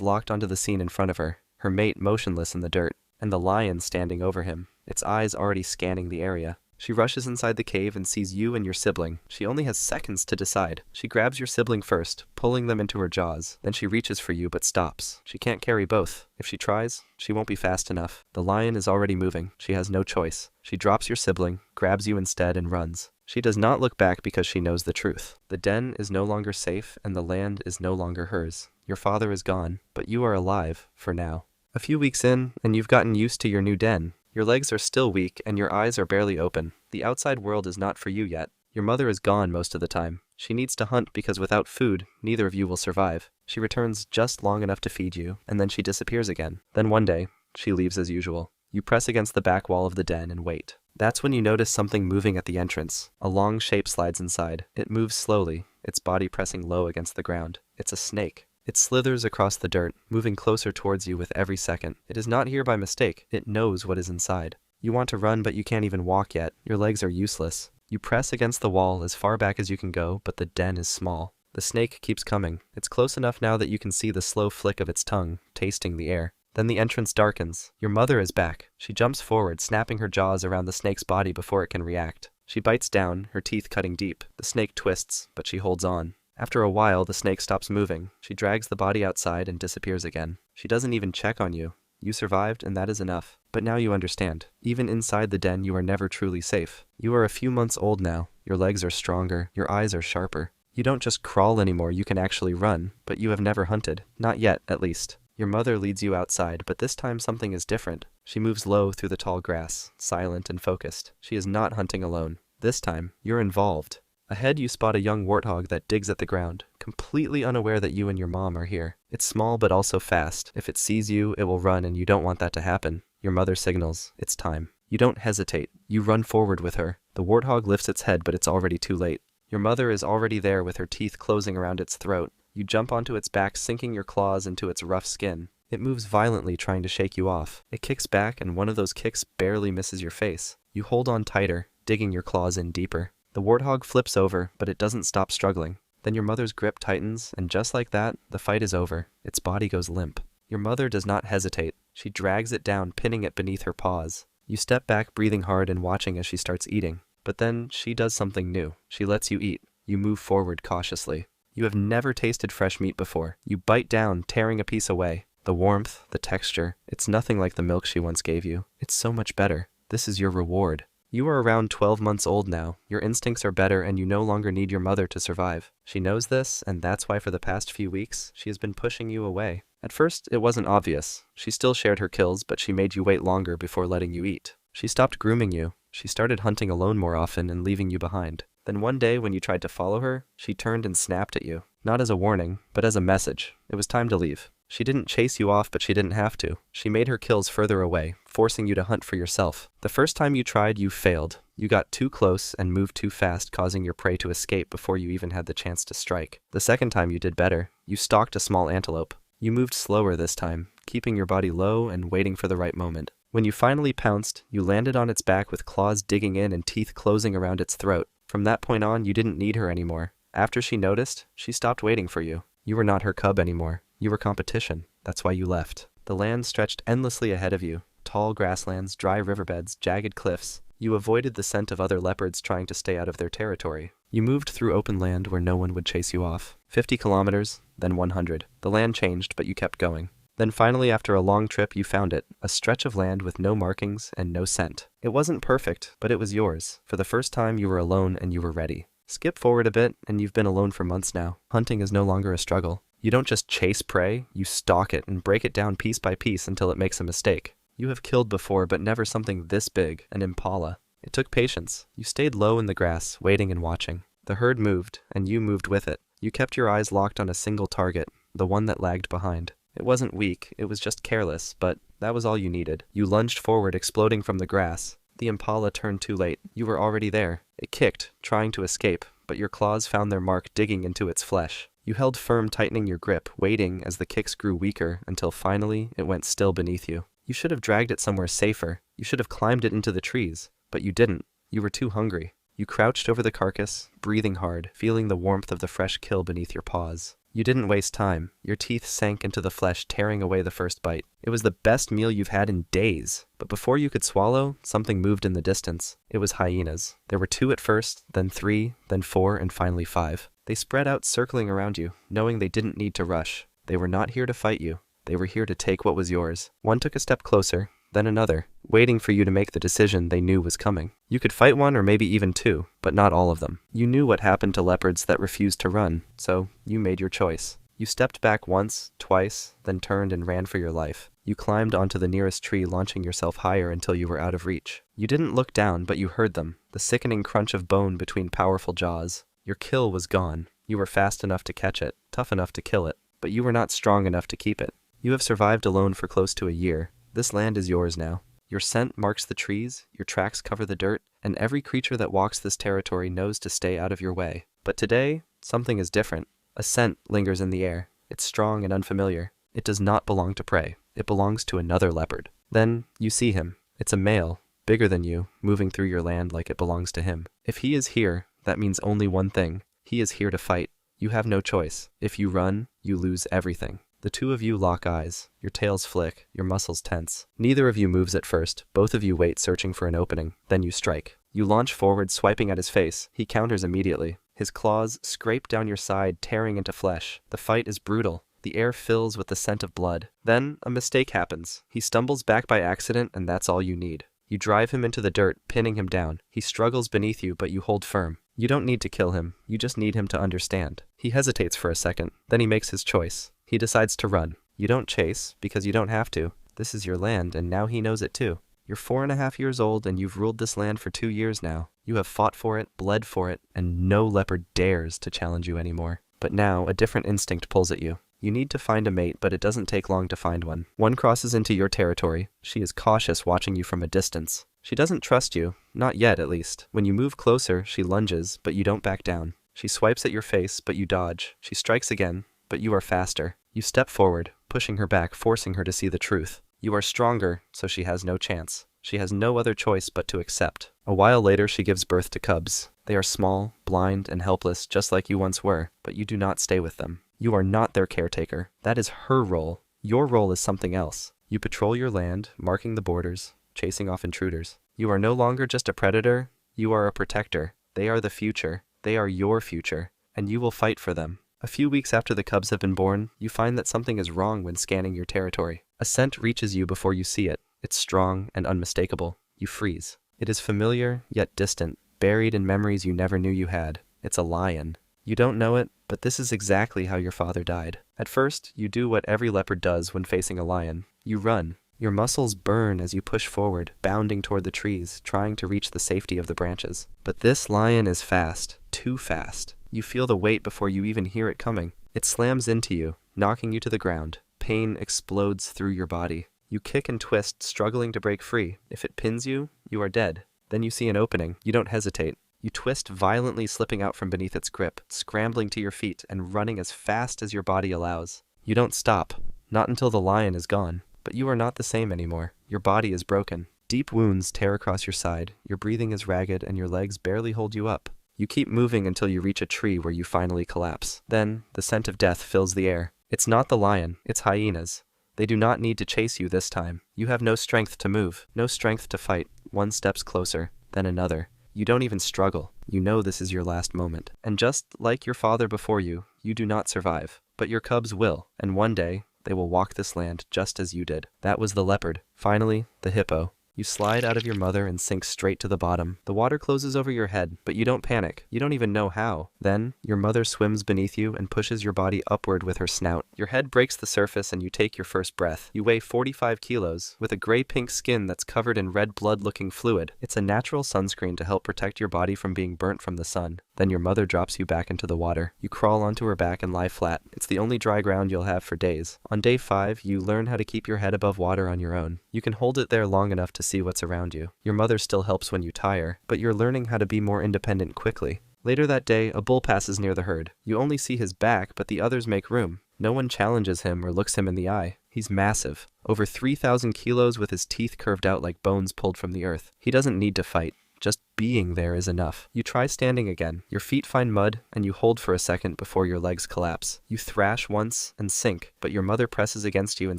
locked onto the scene in front of her, her mate motionless in the dirt, and the lion standing over him, its eyes already scanning the area. She rushes inside the cave and sees you and your sibling. She only has seconds to decide. She grabs your sibling first, pulling them into her jaws. Then she reaches for you but stops. She can't carry both. If she tries, she won't be fast enough. The lion is already moving. She has no choice. She drops your sibling, grabs you instead, and runs. She does not look back because she knows the truth. The den is no longer safe, and the land is no longer hers. Your father is gone, but you are alive, for now. A few weeks in, and you've gotten used to your new den. Your legs are still weak, and your eyes are barely open. The outside world is not for you yet. Your mother is gone most of the time. She needs to hunt because without food, neither of you will survive. She returns just long enough to feed you, and then she disappears again. Then one day, she leaves as usual. You press against the back wall of the den and wait. That's when you notice something moving at the entrance. A long shape slides inside. It moves slowly, its body pressing low against the ground. It's a snake. It slithers across the dirt, moving closer towards you with every second. It is not here by mistake. It knows what is inside. You want to run, but you can't even walk yet. Your legs are useless. You press against the wall as far back as you can go, but the den is small. The snake keeps coming. It's close enough now that you can see the slow flick of its tongue, tasting the air. Then the entrance darkens. Your mother is back. She jumps forward, snapping her jaws around the snake's body before it can react. She bites down, her teeth cutting deep. The snake twists, but she holds on. After a while, the snake stops moving. She drags the body outside and disappears again. She doesn't even check on you. You survived, and that is enough. But now you understand. Even inside the den, you are never truly safe. You are a few months old now. Your legs are stronger. Your eyes are sharper. You don't just crawl anymore, you can actually run. But you have never hunted. Not yet, at least. Your mother leads you outside, but this time something is different. She moves low through the tall grass, silent and focused. She is not hunting alone. This time, you're involved. Ahead, you spot a young warthog that digs at the ground, completely unaware that you and your mom are here. It's small but also fast. If it sees you, it will run, and you don't want that to happen. Your mother signals. It's time. You don't hesitate. You run forward with her. The warthog lifts its head, but it's already too late. Your mother is already there with her teeth closing around its throat. You jump onto its back, sinking your claws into its rough skin. It moves violently, trying to shake you off. It kicks back, and one of those kicks barely misses your face. You hold on tighter, digging your claws in deeper. The warthog flips over, but it doesn't stop struggling. Then your mother's grip tightens, and just like that, the fight is over. Its body goes limp. Your mother does not hesitate. She drags it down, pinning it beneath her paws. You step back, breathing hard and watching as she starts eating. But then, she does something new. She lets you eat. You move forward cautiously. You have never tasted fresh meat before. You bite down, tearing a piece away. The warmth, the texture, it's nothing like the milk she once gave you. It's so much better. This is your reward. You are around 12 months old now. Your instincts are better, and you no longer need your mother to survive. She knows this, and that's why for the past few weeks, she has been pushing you away. At first, it wasn't obvious. She still shared her kills, but she made you wait longer before letting you eat. She stopped grooming you. She started hunting alone more often and leaving you behind. Then one day, when you tried to follow her, she turned and snapped at you. Not as a warning, but as a message. It was time to leave. She didn't chase you off, but she didn't have to. She made her kills further away, forcing you to hunt for yourself. The first time you tried, you failed. You got too close and moved too fast, causing your prey to escape before you even had the chance to strike. The second time you did better. You stalked a small antelope. You moved slower this time, keeping your body low and waiting for the right moment. When you finally pounced, you landed on its back with claws digging in and teeth closing around its throat. From that point on, you didn't need her anymore. After she noticed, she stopped waiting for you. You were not her cub anymore. You were competition. That's why you left. The land stretched endlessly ahead of you. Tall grasslands, dry riverbeds, jagged cliffs. You avoided the scent of other leopards trying to stay out of their territory. You moved through open land where no one would chase you off. 50 kilometers, then 100. The land changed, but you kept going. Then finally, after a long trip, you found it, a stretch of land with no markings and no scent. It wasn't perfect, but it was yours. For the first time, you were alone and you were ready. Skip forward a bit, and you've been alone for months now. Hunting is no longer a struggle. You don't just chase prey, you stalk it and break it down piece by piece until it makes a mistake. You have killed before, but never something this big, an impala. It took patience. You stayed low in the grass, waiting and watching. The herd moved, and you moved with it. You kept your eyes locked on a single target, the one that lagged behind. It wasn't weak, it was just careless, but that was all you needed. You lunged forward, exploding from the grass. The impala turned too late. You were already there. It kicked, trying to escape, but your claws found their mark digging into its flesh. You held firm, tightening your grip, waiting as the kicks grew weaker until finally it went still beneath you. You should have dragged it somewhere safer. You should have climbed it into the trees, but you didn't. You were too hungry. You crouched over the carcass, breathing hard, feeling the warmth of the fresh kill beneath your paws. You didn't waste time. Your teeth sank into the flesh, tearing away the first bite. It was the best meal you've had in days. But before you could swallow, something moved in the distance. It was hyenas. There were 2 at first, then 3, then 4, and finally 5. They spread out, circling around you, knowing they didn't need to rush. They were not here to fight you. They were here to take what was yours. One took a step closer, then another, waiting for you to make the decision they knew was coming. You could fight one or maybe even 2, but not all of them. You knew what happened to leopards that refused to run, so you made your choice. You stepped back once, twice, then turned and ran for your life. You climbed onto the nearest tree, launching yourself higher until you were out of reach. You didn't look down, but you heard them, the sickening crunch of bone between powerful jaws. Your kill was gone. You were fast enough to catch it, tough enough to kill it, but you were not strong enough to keep it. You have survived alone for close to a year. This land is yours now. Your scent marks the trees, your tracks cover the dirt, and every creature that walks this territory knows to stay out of your way. But today, something is different. A scent lingers in the air. It's strong and unfamiliar. It does not belong to prey. It belongs to another leopard. Then, you see him. It's a male, bigger than you, moving through your land like it belongs to him. If he is here, that means only one thing. He is here to fight. You have no choice. If you run, you lose everything. The 2 of you lock eyes. Your tails flick, your muscles tense. Neither of you moves at first. Both of you wait, searching for an opening. Then you strike. You launch forward, swiping at his face. He counters immediately. His claws scrape down your side, tearing into flesh. The fight is brutal. The air fills with the scent of blood. Then, a mistake happens. He stumbles back by accident, and that's all you need. You drive him into the dirt, pinning him down. He struggles beneath you, but you hold firm. You don't need to kill him. You just need him to understand. He hesitates for a second. Then he makes his choice. He decides to run. You don't chase, because you don't have to. This is your land, and now he knows it too. You're 4.5 years old, and you've ruled this land for 2 years now. You have fought for it, bled for it, and no leopard dares to challenge you anymore. But now, a different instinct pulls at you. You need to find a mate, but it doesn't take long to find one. One crosses into your territory. She is cautious, watching you from a distance. She doesn't trust you, not yet at least. When you move closer, she lunges, but you don't back down. She swipes at your face, but you dodge. She strikes again, but you are faster. You step forward, pushing her back, forcing her to see the truth. You are stronger, so she has no chance. She has no other choice but to accept. A while later, she gives birth to cubs. They are small, blind, and helpless, just like you once were, but you do not stay with them. You are not their caretaker. That is her role. Your role is something else. You patrol your land, marking the borders, chasing off intruders. You are no longer just a predator. You are a protector. They are the future. They are your future, and you will fight for them. A few weeks after the cubs have been born, you find that something is wrong when scanning your territory. A scent reaches you before you see it. It's strong and unmistakable. You freeze. It is familiar, yet distant, buried in memories you never knew you had. It's a lion. You don't know it, but this is exactly how your father died. At first, you do what every leopard does when facing a lion. You run. Your muscles burn as you push forward, bounding toward the trees, trying to reach the safety of the branches. But this lion is fast, too fast. You feel the weight before you even hear it coming. It slams into you, knocking you to the ground. Pain explodes through your body. You kick and twist, struggling to break free. If it pins you, you are dead. Then you see an opening. You don't hesitate. You twist violently, slipping out from beneath its grip, scrambling to your feet and running as fast as your body allows. You don't stop. Not until the lion is gone. But you are not the same anymore. Your body is broken. Deep wounds tear across your side. Your breathing is ragged and your legs barely hold you up. You keep moving until you reach a tree where you finally collapse. Then, the scent of death fills the air. It's not the lion, it's hyenas. They do not need to chase you this time. You have no strength to move, no strength to fight. One steps closer, then another. You don't even struggle. You know this is your last moment. And just like your father before you, you do not survive. But your cubs will, and one day, they will walk this land just as you did. That was the leopard. Finally, the hippo. You slide out of your mother and sink straight to the bottom. The water closes over your head, but you don't panic. You don't even know how. Then, your mother swims beneath you and pushes your body upward with her snout. Your head breaks the surface and you take your first breath. You weigh 45 kilos, with a gray-pink skin that's covered in red blood-looking fluid. It's a natural sunscreen to help protect your body from being burnt from the sun. Then your mother drops you back into the water. You crawl onto her back and lie flat. It's the only dry ground you'll have for days. On day 5, you learn how to keep your head above water on your own. You can hold it there long enough to see what's around you. Your mother still helps when you tire, but you're learning how to be more independent quickly. Later that day, a bull passes near the herd. You only see his back, but the others make room. No one challenges him or looks him in the eye. He's massive. Over 3,000 kilos with his teeth curved out like bones pulled from the earth. He doesn't need to fight. Just being there is enough. You try standing again. Your feet find mud, and you hold for a second before your legs collapse. You thrash once and sink, but your mother presses against you and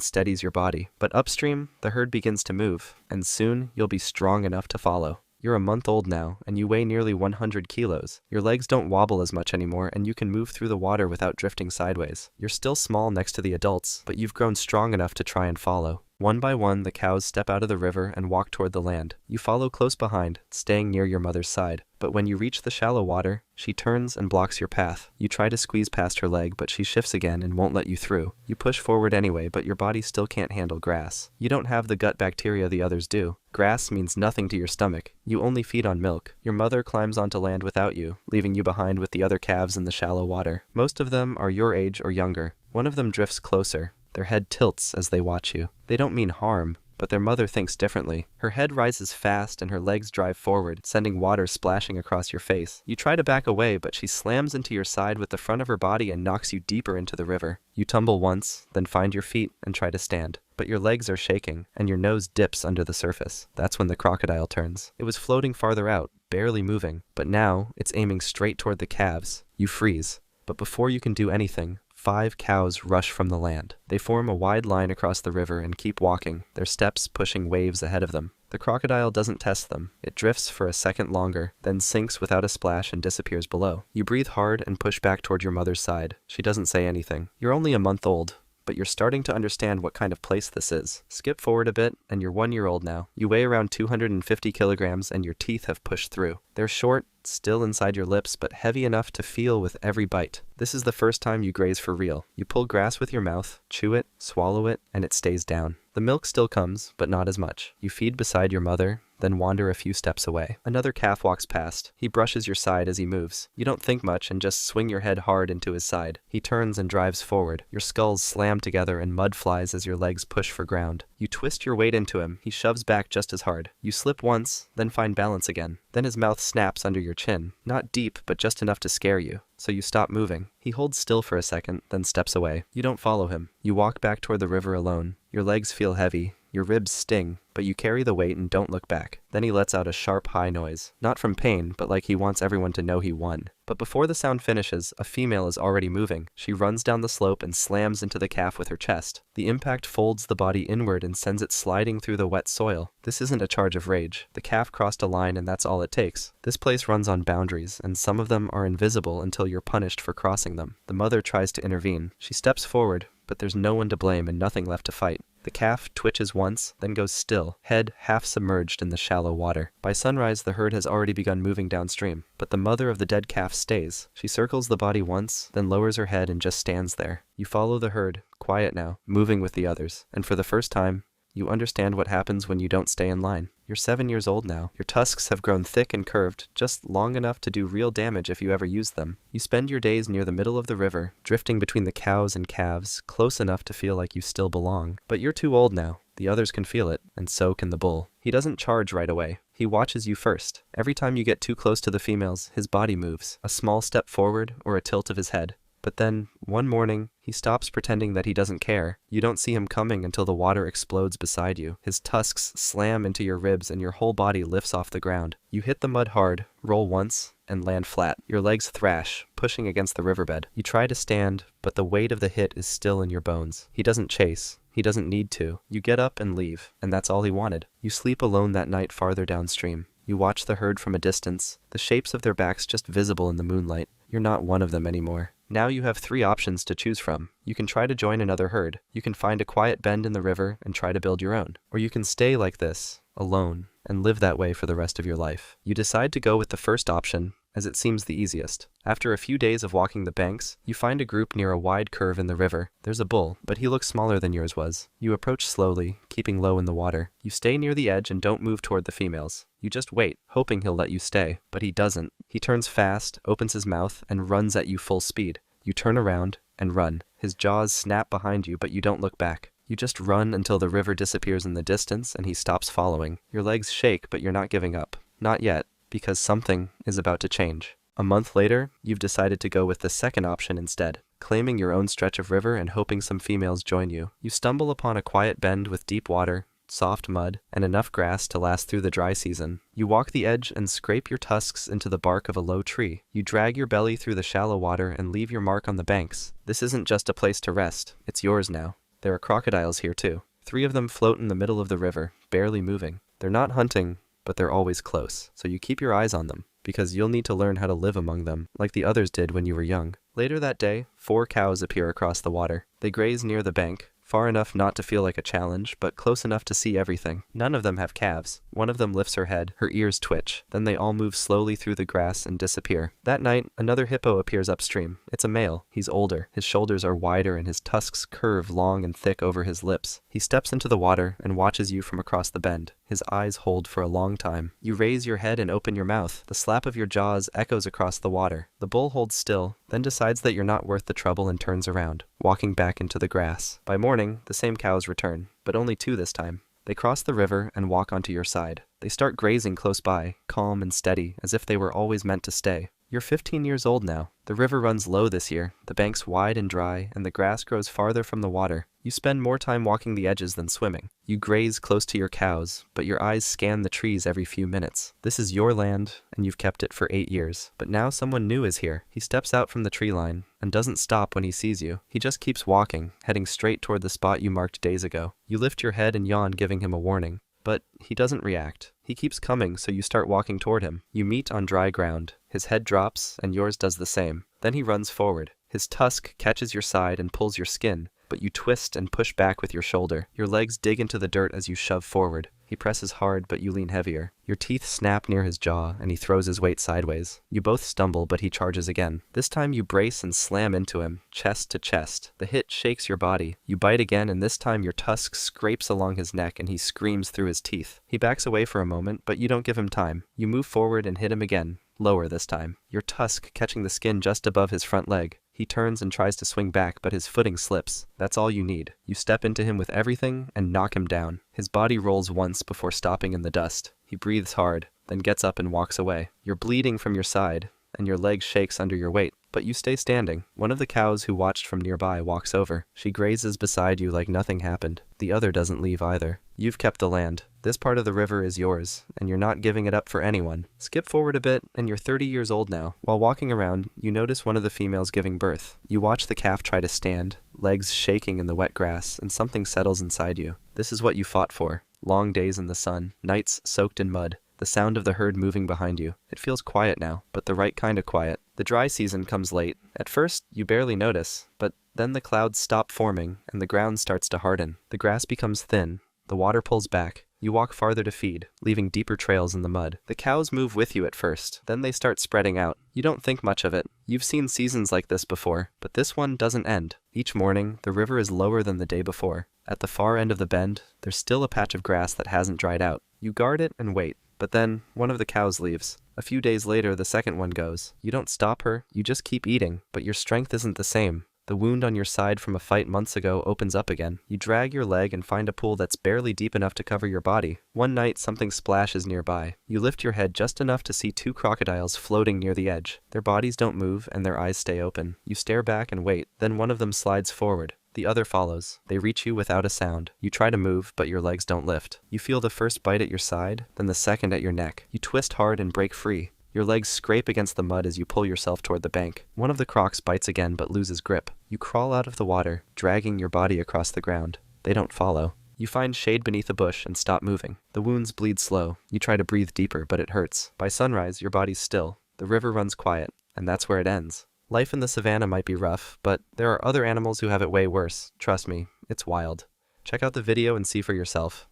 steadies your body. But upstream, the herd begins to move, and soon you'll be strong enough to follow. You're a month old now, and you weigh nearly 100 kilos. Your legs don't wobble as much anymore, and you can move through the water without drifting sideways. You're still small next to the adults, but you've grown strong enough to try and follow. One by one, the cows step out of the river and walk toward the land. You follow close behind, staying near your mother's side. But when you reach the shallow water, she turns and blocks your path. You try to squeeze past her leg, but she shifts again and won't let you through. You push forward anyway, but your body still can't handle grass. You don't have the gut bacteria the others do. Grass means nothing to your stomach. You only feed on milk. Your mother climbs onto land without you, leaving you behind with the other calves in the shallow water. Most of them are your age or younger. One of them drifts closer. Their head tilts as they watch you. They don't mean harm, but their mother thinks differently. Her head rises fast and her legs drive forward, sending water splashing across your face. You try to back away, but she slams into your side with the front of her body and knocks you deeper into the river. You tumble once, then find your feet and try to stand. But your legs are shaking, and your nose dips under the surface. That's when the crocodile turns. It was floating farther out, barely moving, but now it's aiming straight toward the calves. You freeze. But before you can do anything, 5 cows rush from the land. They form a wide line across the river and keep walking, their steps pushing waves ahead of them. The crocodile doesn't test them. It drifts for a second longer, then sinks without a splash and disappears below. You breathe hard and push back toward your mother's side. She doesn't say anything. You're only a month old, but you're starting to understand what kind of place this is. Skip forward a bit, and you're 1 year old now. You weigh around 250 kilograms, and your teeth have pushed through. They're short, still inside your lips, but heavy enough to feel with every bite. This is the first time you graze for real. You pull grass with your mouth, chew it, swallow it, and it stays down. The milk still comes, but not as much. You feed beside your mother, then wander a few steps away. Another calf walks past. He brushes your side as he moves. You don't think much and just swing your head hard into his side. He turns and drives forward. Your skulls slam together and mud flies as your legs push for ground. You twist your weight into him. He shoves back just as hard. You slip once, then find balance again. Then his mouth snaps under your chin. Not deep, but just enough to scare you. So you stop moving. He holds still for a second, then steps away. You don't follow him. You walk back toward the river alone. Your legs feel heavy. Your ribs sting, but you carry the weight and don't look back. Then he lets out a sharp, high noise. Not from pain, but like he wants everyone to know he won. But before the sound finishes, a female is already moving. She runs down the slope and slams into the calf with her chest. The impact folds the body inward and sends it sliding through the wet soil. This isn't a charge of rage. The calf crossed a line and that's all it takes. This place runs on boundaries, and some of them are invisible until you're punished for crossing them. The mother tries to intervene. She steps forward, but there's no one to blame and nothing left to fight. The calf twitches once, then goes still, head half submerged in the shallow water. By sunrise, the herd has already begun moving downstream, but the mother of the dead calf stays. She circles the body once, then lowers her head and just stands there. You follow the herd, quiet now, moving with the others, and for the first time, you understand what happens when you don't stay in line. You're 7 years old now. Your tusks have grown thick and curved, just long enough to do real damage if you ever use them. You spend your days near the middle of the river, drifting between the cows and calves, close enough to feel like you still belong. But you're too old now. The others can feel it, and so can the bull. He doesn't charge right away. He watches you first. Every time you get too close to the females, his body moves, a small step forward or a tilt of his head. But then, one morning, he stops pretending that he doesn't care. You don't see him coming until the water explodes beside you. His tusks slam into your ribs and your whole body lifts off the ground. You hit the mud hard, roll once, and land flat. Your legs thrash, pushing against the riverbed. You try to stand, but the weight of the hit is still in your bones. He doesn't chase. He doesn't need to. You get up and leave, and that's all he wanted. You sleep alone that night farther downstream. You watch the herd from a distance, the shapes of their backs just visible in the moonlight. You're not one of them anymore. Now you have 3 options to choose from. You can try to join another herd. You can find a quiet bend in the river and try to build your own. Or you can stay like this, alone, and live that way for the rest of your life. You decide to go with the first option, as it seems the easiest. After a few days of walking the banks, you find a group near a wide curve in the river. There's a bull, but he looks smaller than yours was. You approach slowly, keeping low in the water. You stay near the edge and don't move toward the females. You just wait, hoping he'll let you stay, but he doesn't. He turns fast, opens his mouth, and runs at you full speed. You turn around and run. His jaws snap behind you, but you don't look back. You just run until the river disappears in the distance and he stops following. Your legs shake, but you're not giving up. Not yet, because something is about to change. A month later, you've decided to go with the second option instead, claiming your own stretch of river and hoping some females join you. You stumble upon a quiet bend with deep water, soft mud, and enough grass to last through the dry season. You walk the edge and scrape your tusks into the bark of a low tree. You drag your belly through the shallow water and leave your mark on the banks. This isn't just a place to rest, it's yours now. There are crocodiles here too. 3 of them float in the middle of the river, barely moving. They're not hunting, but they're always close, so you keep your eyes on them, because you'll need to learn how to live among them, like the others did when you were young. Later that day, 4 cows appear across the water. They graze near the bank, far enough not to feel like a challenge, but close enough to see everything. None of them have calves. One of them lifts her head, her ears twitch. Then they all move slowly through the grass and disappear. That night, another hippo appears upstream. It's a male. He's older. His shoulders are wider and his tusks curve long and thick over his lips. He steps into the water and watches you from across the bend. His eyes hold for a long time. You raise your head and open your mouth. The slap of your jaws echoes across the water. The bull holds still, then decides that you're not worth the trouble and turns around, walking back into the grass. By morning, the same cows return, but only 2 this time. They cross the river and walk onto your side. They start grazing close by, calm and steady, as if they were always meant to stay. You're 15 years old now. The river runs low this year, the banks wide and dry, and the grass grows farther from the water. You spend more time walking the edges than swimming. You graze close to your cows, but your eyes scan the trees every few minutes. This is your land, and you've kept it for 8 years. But now someone new is here. He steps out from the tree line, and doesn't stop when he sees you. He just keeps walking, heading straight toward the spot you marked days ago. You lift your head and yawn, giving him a warning. But he doesn't react. He keeps coming, so you start walking toward him. You meet on dry ground. His head drops, and yours does the same. Then he runs forward. His tusk catches your side and pulls your skin, but you twist and push back with your shoulder. Your legs dig into the dirt as you shove forward. He presses hard, but you lean heavier. Your teeth snap near his jaw, and he throws his weight sideways. You both stumble, but he charges again. This time you brace and slam into him, chest to chest. The hit shakes your body. You bite again, and this time your tusk scrapes along his neck, and he screams through his teeth. He backs away for a moment, but you don't give him time. You move forward and hit him again, lower this time. Your tusk catching the skin just above his front leg. He turns and tries to swing back, but his footing slips. That's all you need. You step into him with everything and knock him down. His body rolls once before stopping in the dust. He breathes hard, then gets up and walks away. You're bleeding from your side, and your leg shakes under your weight, but you stay standing. One of the cows who watched from nearby walks over. She grazes beside you like nothing happened. The other doesn't leave either. You've kept the land. This part of the river is yours, and you're not giving it up for anyone. Skip forward a bit, and you're 30 years old now. While walking around, you notice one of the females giving birth. You watch the calf try to stand, legs shaking in the wet grass, and something settles inside you. This is what you fought for. Long days in the sun, nights soaked in mud, the sound of the herd moving behind you. It feels quiet now, but the right kind of quiet. The dry season comes late. At first, you barely notice, but then the clouds stop forming, and the ground starts to harden. The grass becomes thin. The water pulls back. You walk farther to feed, leaving deeper trails in the mud. The cows move with you at first, then they start spreading out. You don't think much of it. You've seen seasons like this before, but this one doesn't end. Each morning, the river is lower than the day before. At the far end of the bend, there's still a patch of grass that hasn't dried out. You guard it and wait, but then one of the cows leaves. A few days later, the second one goes. You don't stop her, you just keep eating, but your strength isn't the same. The wound on your side from a fight months ago opens up again. You drag your leg and find a pool that's barely deep enough to cover your body. One night, something splashes nearby. You lift your head just enough to see 2 crocodiles floating near the edge. Their bodies don't move, and their eyes stay open. You stare back and wait. Then one of them slides forward. The other follows. They reach you without a sound. You try to move, but your legs don't lift. You feel the first bite at your side, then the second at your neck. You twist hard and break free. Your legs scrape against the mud as you pull yourself toward the bank. One of the crocs bites again but loses grip. You crawl out of the water, dragging your body across the ground. They don't follow. You find shade beneath a bush and stop moving. The wounds bleed slow. You try to breathe deeper, but it hurts. By sunrise, your body's still. The river runs quiet, and that's where it ends. Life in the savannah might be rough, but there are other animals who have it way worse. Trust me, it's wild. Check out the video and see for yourself.